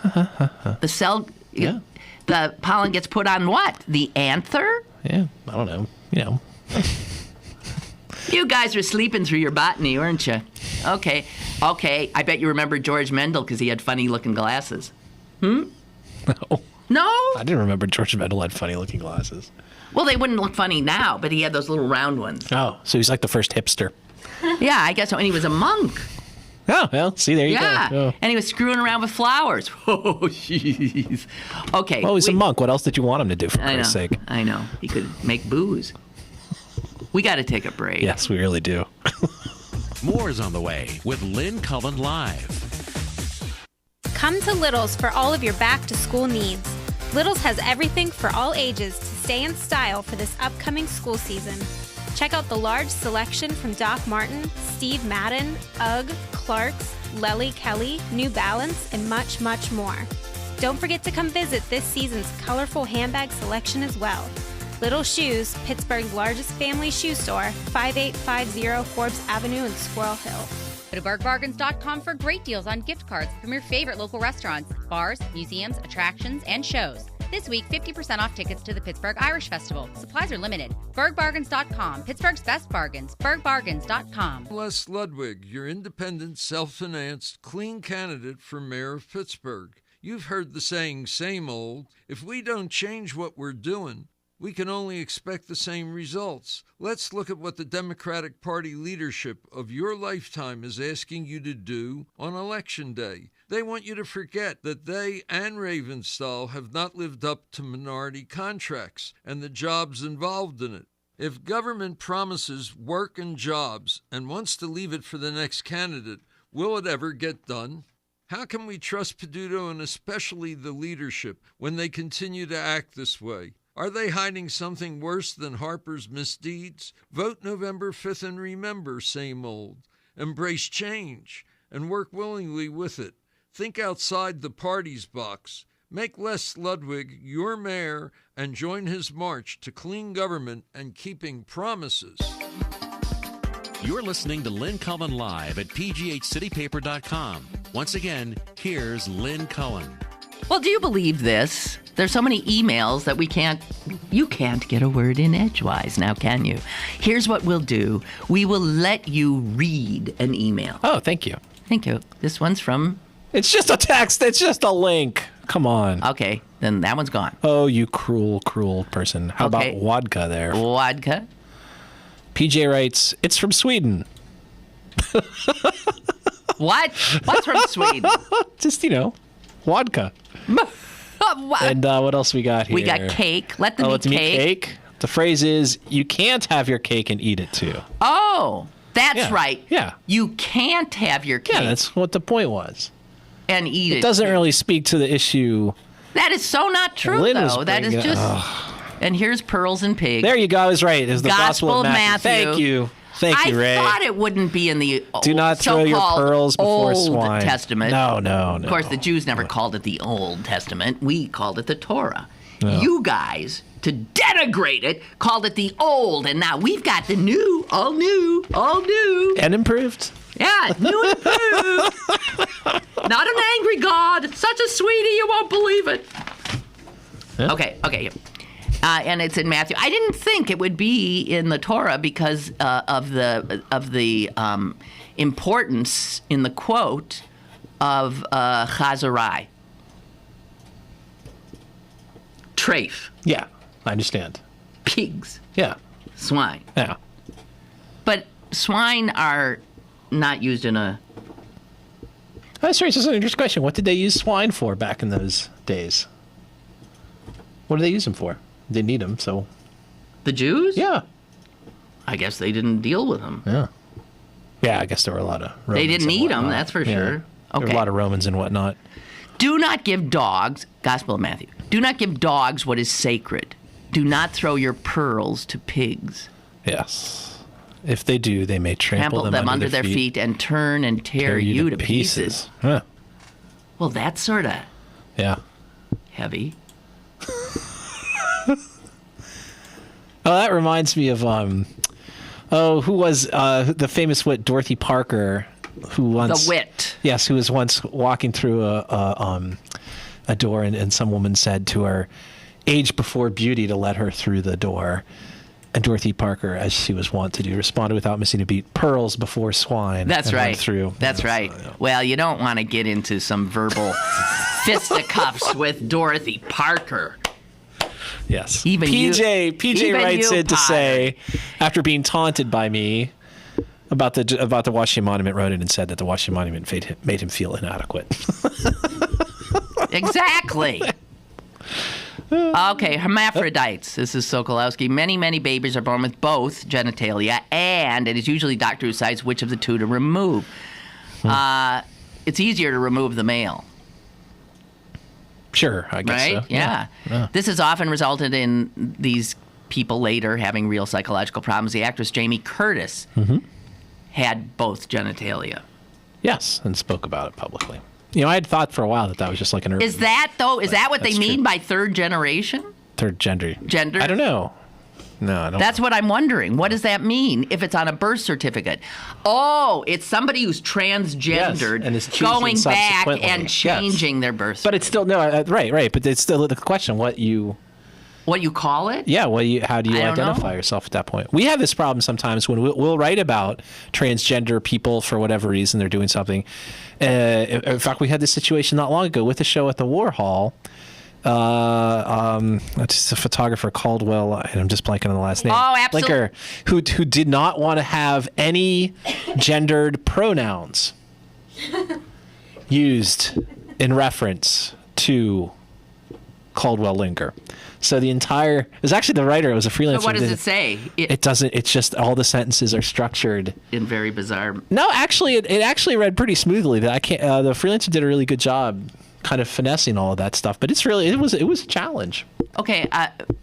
The cell... Yeah. The pollen gets put on what? The anther? Yeah, I don't know. You guys were sleeping through your botany, weren't you? Okay. I bet you remember George Mendel because he had funny-looking glasses. No. No? I didn't remember George Mendel had funny-looking glasses. Well, they wouldn't look funny now, but he had those little round ones. Oh, so he's like the first hipster. Yeah, I guess so. And he was a monk. Oh, well, see, there you go. Oh. And he was screwing around with flowers. Oh, jeez. Okay. Well, he's a monk. What else did you want him to do, for Christ's sake? I know. He could make booze. We got to take a break. Yes, we really do. More is on the way with Lynn Cullen Live. Come to Little's for all of your back-to-school needs. Little's has everything for all ages to stay in style for this upcoming school season. Check out the large selection from Doc Marten, Steve Madden, UGG, Clarks, Lely Kelly, New Balance, and much, much more. Don't forget to come visit this season's colorful handbag selection as well. Little Shoes, Pittsburgh's largest family shoe store, 5850 Forbes Avenue in Squirrel Hill. Go to bergbargains.com for great deals on gift cards from your favorite local restaurants, bars, museums, attractions, and shows. This week, 50% off tickets to the Pittsburgh Irish Festival. Supplies are limited. bergbargains.com, Pittsburgh's best bargains. bergbargains.com. Les Ludwig, your independent, self-financed, clean candidate for mayor of Pittsburgh. You've heard the saying, same old. If we don't change what we're doing, we can only expect the same results. Let's look at what the Democratic Party leadership of your lifetime is asking you to do on Election Day. They want you to forget that they and Ravenstall have not lived up to minority contracts and the jobs involved in it. If government promises work and jobs and wants to leave it for the next candidate, will it ever get done? How can we trust Peduto and especially the leadership when they continue to act this way? Are they hiding something worse than Harper's misdeeds? Vote November 5th and remember, same old. Embrace change and work willingly with it. Think outside the party's box. Make Les Ludwig your mayor and join his march to clean government and keeping promises. You're listening to Lynn Cullen Live at pghcitypaper.com. Once again, here's Lynn Cullen. Well, do you believe this? There's so many emails that you can't get a word in edgewise now, can you? Here's what we'll do. We will let you read an email. Oh, thank you. Thank you. This one's from... It's just a text. It's just a link. Come on. Okay, then that one's gone. Oh, you cruel, cruel person. How about vodka there? Vodka? PJ writes, it's from Sweden. What? What's from Sweden? Just, vodka. And what else we got here? We got cake. Let them eat let's cake. Cake. The phrase is, you can't have your cake and eat it too. Oh, that's right. Yeah. You can't have your cake. Yeah, that's what the point was. And eat it. It doesn't really speak to the issue. That is so not true, though. That is just... And here's Pearls and Pigs. There you go. I was right. It's the Gospel of Matthew. Thank you. Thank you, Ray. I thought it wouldn't be in the Do not throw your pearls before Old swine. Testament. No. Of course, the Jews never called it the Old Testament. We called it the Torah. No. You guys, to denigrate it, called it the Old, and now we've got the new, all new. And improved. Yeah, new and improved. Not an angry God. Such a sweetie, you won't believe it. Yeah. Okay. And it's in Matthew. I didn't think it would be in the Torah because of the importance in the quote of Chazarai. Treif. Yeah, I understand. Pigs. Yeah. Swine. Yeah. But swine are not used in a... That's right. This is an interesting question. What did they use swine for back in those days? What did they use them for? They need them, so... The Jews? Yeah. I guess they didn't deal with them. Yeah. Yeah, I guess there were a lot of Romans. They didn't eat them, that's for sure. There were a lot of Romans and whatnot. Do not give dogs, Gospel of Matthew, do not give dogs what is sacred. Do not throw your pearls to pigs. Yes. If they do, they may trample them under their feet and turn and tear you to pieces. Huh. Well, that's sort of heavy. Oh, that reminds me of who was the famous wit Dorothy Parker, who once the wit. Yes, who was once walking through a door, and some woman said to her, "Age before beauty," to let her through the door. And Dorothy Parker, as she was wont to do, responded without missing a beat, "Pearls before swine." That's right. Went through. That's right. So, well, you don't want to get into some verbal fisticuffs with Dorothy Parker. Yes. PJ writes in to say, after being taunted by me about the Washington Monument, wrote in and said that the Washington Monument made him feel inadequate. Exactly. Okay, hermaphrodites. This is Sokolowski. Many, many babies are born with both genitalia, and it is usually doctor who decides which of the two to remove. It's easier to remove the male. Sure, I guess right? so. Yeah. This has often resulted in these people later having real psychological problems. The actress Jamie Curtis had both genitalia. Yes, and spoke about it publicly. You know, I had thought for a while that was just like an urban... Is that what they mean by third generation? Third gender. Gender? I don't know. No, I don't That's what I'm wondering. What does that mean if it's on a birth certificate? Oh, it's somebody who's transgendered and is going back and changing their birth certificate. But it's still, right. But it's still the question, what you call it? Yeah, how do you identify yourself at that point? We have this problem sometimes when we'll write about transgender people for whatever reason they're doing something. In fact, we had this situation not long ago with the show at the Warhol. It's a photographer, Caldwell, and I'm just blanking on the last name. Oh, absolutely. Linker, who did not want to have any gendered pronouns used in reference to Caldwell Linker. So it was actually the writer, it was a freelancer. So what does it say? It doesn't, it's just all the sentences are structured. In very bizarre. No, actually, it actually read pretty smoothly. The freelancer did a really good job kind of finessing all of that stuff, but it was a challenge. Okay,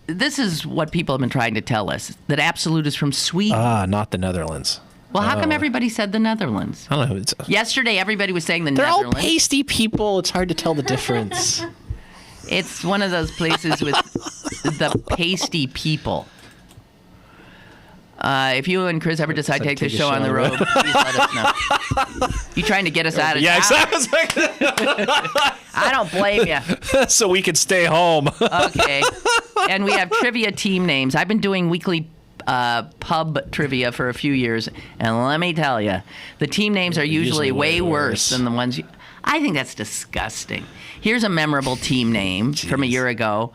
this is what people have been trying to tell us, that Absolute is from Sweden. Not the Netherlands. Well, how come everybody said the Netherlands? I don't know. Yesterday, everybody was saying they're Netherlands. They're all pasty people. It's hard to tell the difference. It's one of those places with the pasty people. If you and Chris ever decide to take this show on the road, please let us know. You trying to get us out of town? Exactly. I don't blame you. So we can stay home. Okay. And we have trivia team names. I've been doing weekly pub trivia for a few years, and let me tell you, the team names are usually way worse than the ones you... I think that's disgusting. Here's a memorable team name from a year ago.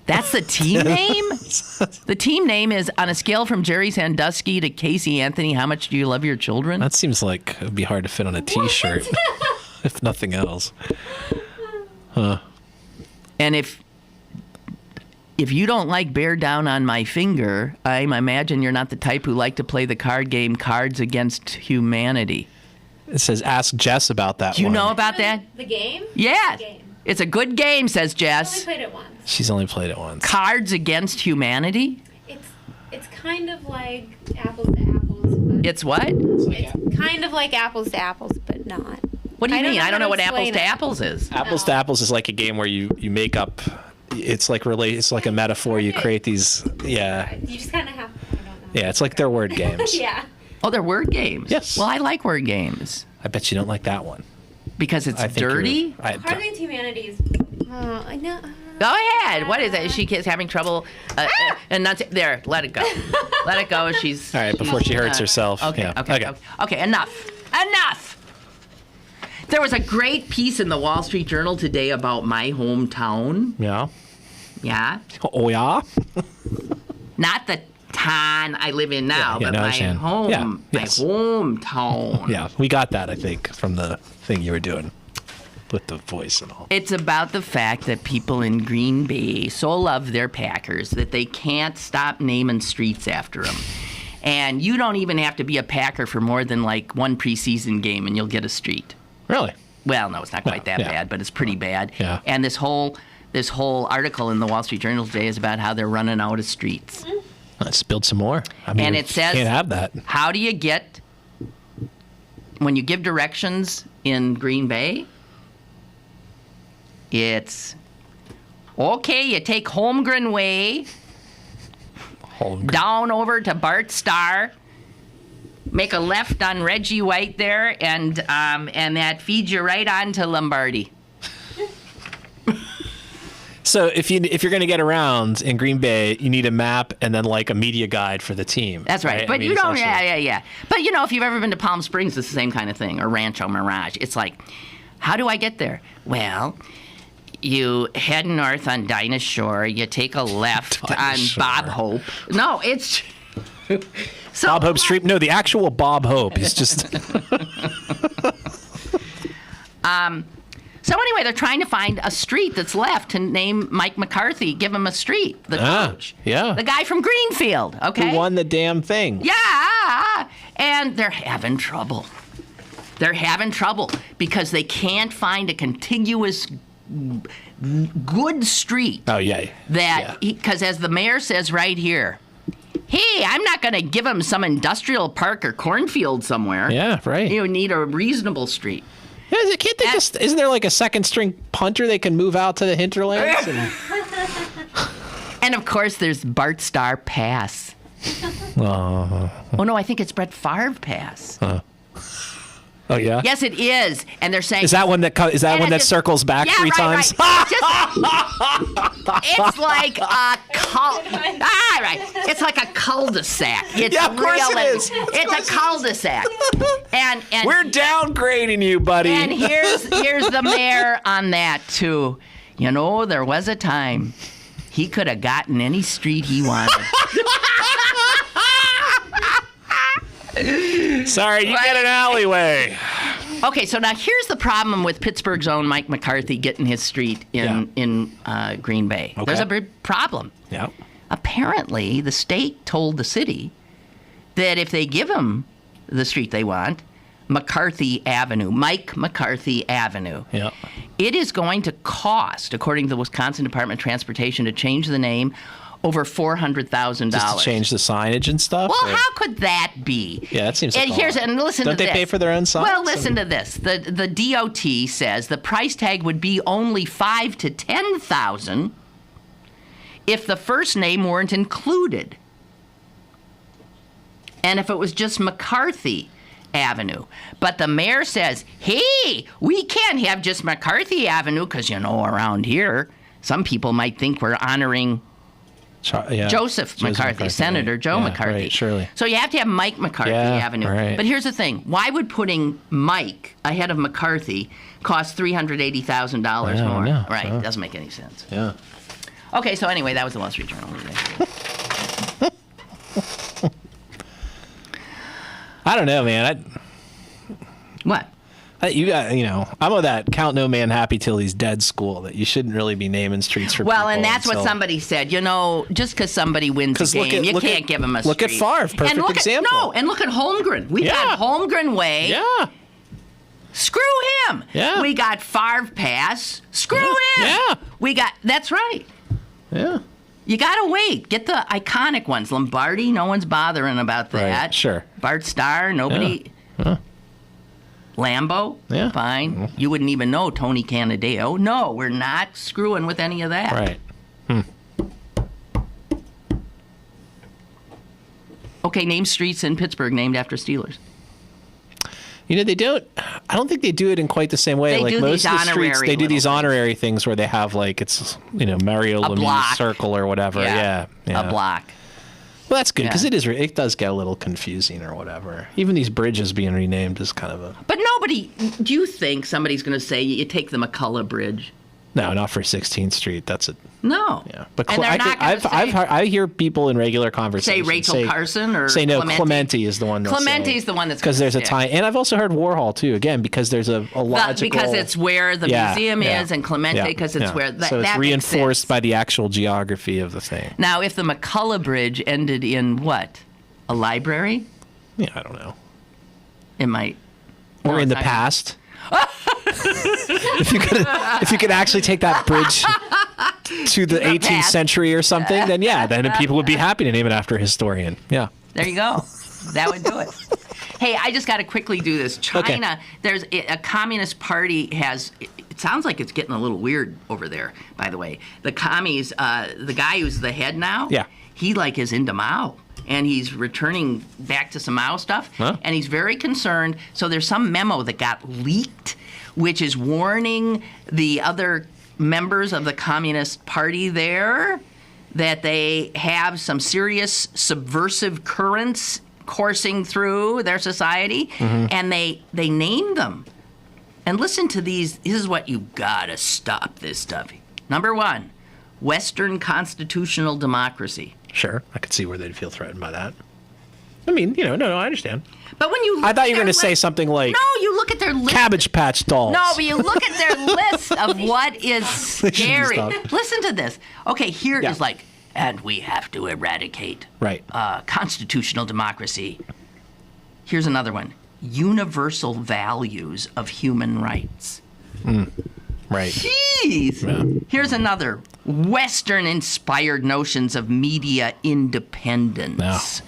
That's the team name? The team name is, on a scale from Jerry Sandusky to Casey Anthony, how much do you love your children? That seems like it would be hard to fit on a T-shirt, if nothing else. Huh. And if you don't like Bear Down on My Finger, I imagine you're not the type who like to play the card game Cards Against Humanity. It says, ask Jess about that one. Do you know about that? The game? Yeah. The game. It's a good game, says Jess. I've only played it once. She's only played it once. Cards Against Humanity? It's kind of like Apples to Apples. But it's what? It's kind of like Apples to Apples, but not. What do you mean? I don't know what Apples to Apples is. Apples to Apples is like a game where you make up... It's like a metaphor. You create these... Yeah. You just kind of have... I don't know. Yeah, it's like they're word games. Yeah. Oh, they're word games? Yes. Well, I like word games. I bet you don't like that one. Because it's dirty? Cards Against Humanity is... I know. Go ahead. What is it? She is having trouble and not there. Let it go. Let it go. She's all right before she hurts herself. Okay. Yeah. Okay. Enough. There was a great piece in the Wall Street Journal today about my hometown. Yeah. Yeah. Oh yeah. Not the town I live in now, but my home. Yeah. My hometown. Yeah, we got that. I think from the thing you were doing. With the voice and all. It's about the fact that people in Green Bay so love their Packers that they can't stop naming streets after them. And you don't even have to be a Packer for more than like one preseason game and you'll get a street. Really? Well, no, it's not quite that bad, but it's pretty bad. Yeah. And this whole article in the Wall Street Journal today is about how they're running out of streets. Let's build some more. I mean, and it says, can't have that. How do you get, when you give directions in Green Bay, it's, okay, you take Holmgren Way, down over to Bart Starr, make a left on Reggie White there, and that feeds you right on to Lombardi. So if you're going to get around in Green Bay, you need a map and then like a media guide for the team. That's right. But you don't, yeah. But if you've ever been to Palm Springs, it's the same kind of thing, or Rancho Mirage. It's like, how do I get there? Well, you head north on Dinah Shore, you take a left on Bob Hope. No, it's... So, Bob Hope Street? No, the actual Bob Hope is just... So anyway, they're trying to find a street that's left to name Mike McCarthy, give him a street, the coach. Yeah. The guy from Greenfield, okay? Who won the damn thing. Yeah. And they're having trouble. They're having trouble because they can't find a contiguous good street. Oh, yeah. Because as the mayor says right here, hey, I'm not going to give him some industrial park or cornfield somewhere. Yeah, right. You need a reasonable street. Yeah, can't they isn't there like a second string punter they can move out to the hinterlands? And of course, there's Bart Starr Pass. Oh no, I think it's Brett Favre Pass. Oh yeah. Yes, it is, and they're saying is that one that circles back three times? Right. It's like a It's like a cul-de-sac. It's of course it is. It's a cul-de-sac. And we're downgrading you, buddy. And here's the mayor on that too. There was a time he could have gotten any street he wanted. Sorry, you get an alleyway. Okay, so now here's the problem with Pittsburgh's own Mike McCarthy getting his street in Green Bay. Okay. There's a big problem. Yeah. Apparently, the state told the city that if they give him the street they want, McCarthy Avenue, Mike McCarthy Avenue, it is going to cost, according to the Wisconsin Department of Transportation, to change the name over $400,000. Just to change the signage and stuff? Well, how could that be? Yeah, that seems like and listen Don't to this. Don't they pay for their own signs? Well, listen to this. The DOT says the price tag would be only $5,000 to $10,000 if the first name weren't included. And if it was just McCarthy Avenue. But the mayor says, hey, we can't have just McCarthy Avenue because, around here, some people might think we're honoring Joseph McCarthy, Senator Joe McCarthy. Right, surely. So you have to have Mike McCarthy Avenue. Right. But here's the thing. Why would putting Mike ahead of McCarthy cost $380,000 more? No, right. It doesn't make any sense. Yeah. Okay, so anyway, that was the Wall Street Journal today. I don't know, man. What? You got, I'm of that count no man happy till he's dead school, that you shouldn't really be naming streets for people. Well, and that's what somebody said. Just because somebody wins a game, you can't give him a street. Look at Favre, perfect example. And look at Holmgren. We got Holmgren Way. Yeah. Screw him. Yeah. We got Favre Pass. Screw him. Yeah. That's right. Yeah. You gotta wait. Get the iconic ones. Lombardi, no one's bothering about that. Right, sure. Bart Starr, nobody. Yeah. Lambeau, fine. Mm-hmm. You wouldn't even know Tony Canadeo. No, we're not screwing with any of that. Right. Okay, name streets in Pittsburgh named after Steelers. They don't. I don't think they do it in quite the same way. They like do most these of the streets, they do these honorary things where they have it's Mario Lemieux Circle or whatever. Yeah. A block. Well, that's good because it does get a little confusing or whatever. Even these bridges being renamed is kind of a. But do you think somebody's going to say you take the McCullough Bridge? No, not for 16th Street. That's it. No. Yeah, but I hear people in regular conversations say Rachel Carson or say no. Clemente is the one. Clementi's the one that's because there's a tie, and I've also heard Warhol too. Again, because there's a logical because it's where the museum is, and Clemente because it's where so it's reinforced by the actual geography of the thing. Now, if the McCullough Bridge ended in what, a library? Yeah, I don't know. It might. Or in the past. If you could actually take that bridge to the 18th past. century or something, then people would be happy to name it after a historian. Yeah. There you go. That would do it. Hey, I just got to quickly do this. China, Okay. There's a communist party has. It sounds like it's getting a little weird over there. By the way, the commies, the guy who's the head now, he like is into Mao, and he's returning back to some Mao stuff, and he's very concerned. So there's some memo that got leaked, which is warning the other members of the Communist Party there that they have some serious subversive currents coursing through their society, and they name them. And listen to these. This is what you gotta stop this stuff. Number 1, Western constitutional democracy. Sure, I could see where they'd feel threatened by that. I mean, no, I understand. But when you look I thought you were at going to their say something like no, you look at their list. Cabbage Patch dolls. No, but you look at their list of what is They should be scary. stopped. Listen to this. Okay, here is like, and we have to eradicate constitutional democracy. Here's another one. Universal values of human rights. Right. Jeez. Yeah. Here's another. Western-inspired notions of media independence.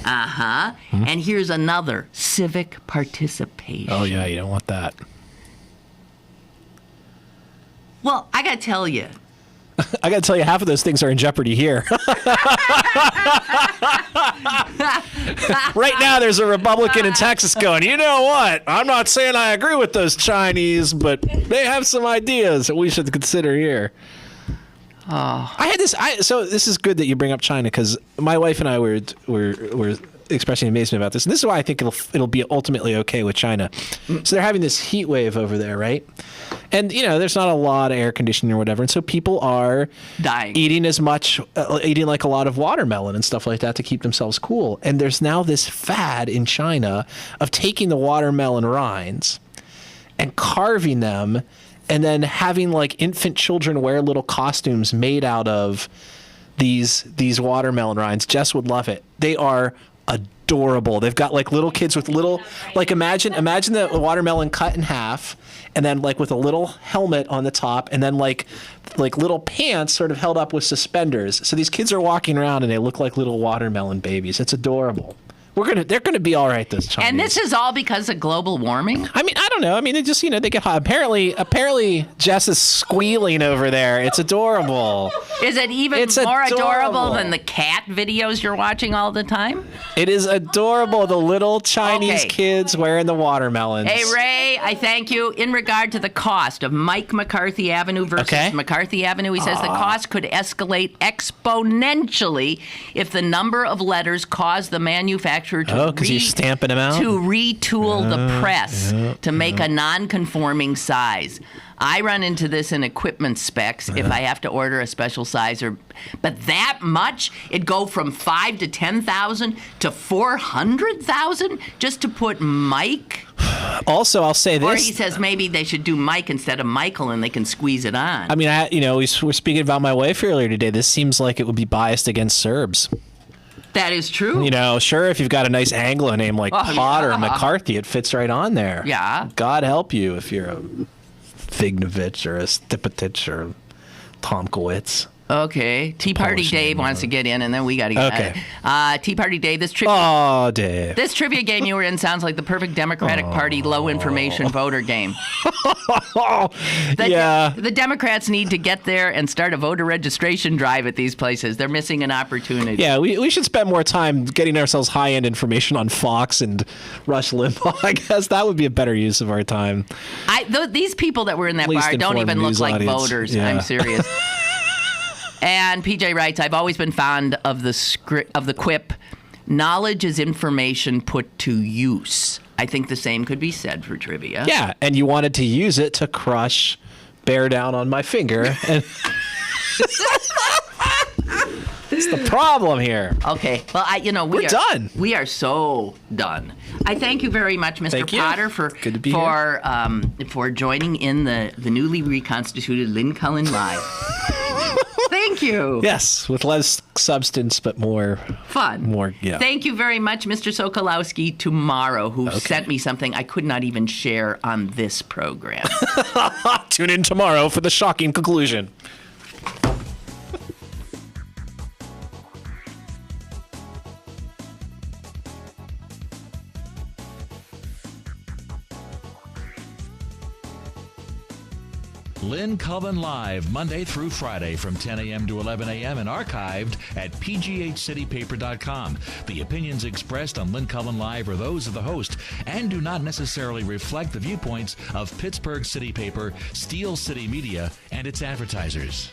And here's another. Civic participation. Oh, yeah, you don't want that. Well, I got to tell you. I got to tell you, half of those things are in jeopardy here. Right now, there's a Republican in Texas going, you know what? I'm not saying I agree with those Chinese, but they have some ideas that we should consider here. I had this. So this is good that you bring up China, because my wife and I were expressing amazement about this, and this is why I think it'll be ultimately okay with China. So they're having this heat wave over there, right? And there's not a lot of air conditioning or whatever, and so people are dying, eating like a lot of watermelon and stuff like that to keep themselves cool. And there's now this fad in China of taking the watermelon rinds and carving them, and then having like infant children wear little costumes made out of these watermelon rinds. Jess would love it. They are adorable. They've got like little kids with little, like imagine the watermelon cut in half, and then like with a little helmet on the top, and then like little pants sort of held up with suspenders. So these kids are walking around and they look like little watermelon babies. It's adorable. They're gonna be all right, this Chinese. And this is all because of global warming? I mean, I don't know. I mean, they just, they get hot. Apparently Jess is squealing over there. It's adorable. Is it even more adorable than the cat videos you're watching all the time? It is adorable. The little Chinese kids wearing the watermelons. Hey, Ray, I thank you. In regard to the cost of Mike McCarthy Avenue versus McCarthy Avenue, he says the cost could escalate exponentially if the number of letters caused the manufacturer because you're stamping them out? to retool the press to make a non-conforming size. I run into this in equipment specs if I have to order a special size, but that much? It'd go from 5 to 10,000 to 400,000 just to put Mike. Also, I'll say this. Or he says maybe they should do Mike instead of Michael, and they can squeeze it on. I mean, we were speaking about my wife earlier today. This seems like it would be biased against Serbs. That is true. Sure, if you've got a nice Anglo name like Potter and McCarthy, it fits right on there. Yeah. God help you if you're a Vignovich or a Stipetich or Tomkowitz. Okay. Tea Party Dave wants to get in, and then we got to get Tea Party Dave, this trivia. Oh, Dave. This trivia game you were in sounds like the perfect Democratic Party low information voter game. The Democrats need to get there and start a voter registration drive at these places. They're missing an opportunity. Yeah, we should spend more time getting ourselves high-end information on Fox and Rush Limbaugh. I guess that would be a better use of our time. These people that were in that bar don't even look like voters. Yeah. I'm serious. And PJ writes, I've always been fond of the quip, knowledge is information put to use. I think the same could be said for trivia. Yeah, and you wanted to use it to crush bear down on my finger. And it's the problem here. Okay. Well, we're done. We are so done. I thank you very much, Mr. Potter, for joining in the newly reconstituted Lynn Cullen Live. Thank you. Yes, with less substance but more fun. Yeah. Thank you very much, Mr. Sokolowski Tomorrow, who sent me something I could not even share on this program. Tune in tomorrow for the shocking conclusion. Lynn Cullen Live, Monday through Friday from 10 a.m. to 11 a.m. and archived at pghcitypaper.com. The opinions expressed on Lynn Cullen Live are those of the host and do not necessarily reflect the viewpoints of Pittsburgh City Paper, Steel City Media, and its advertisers.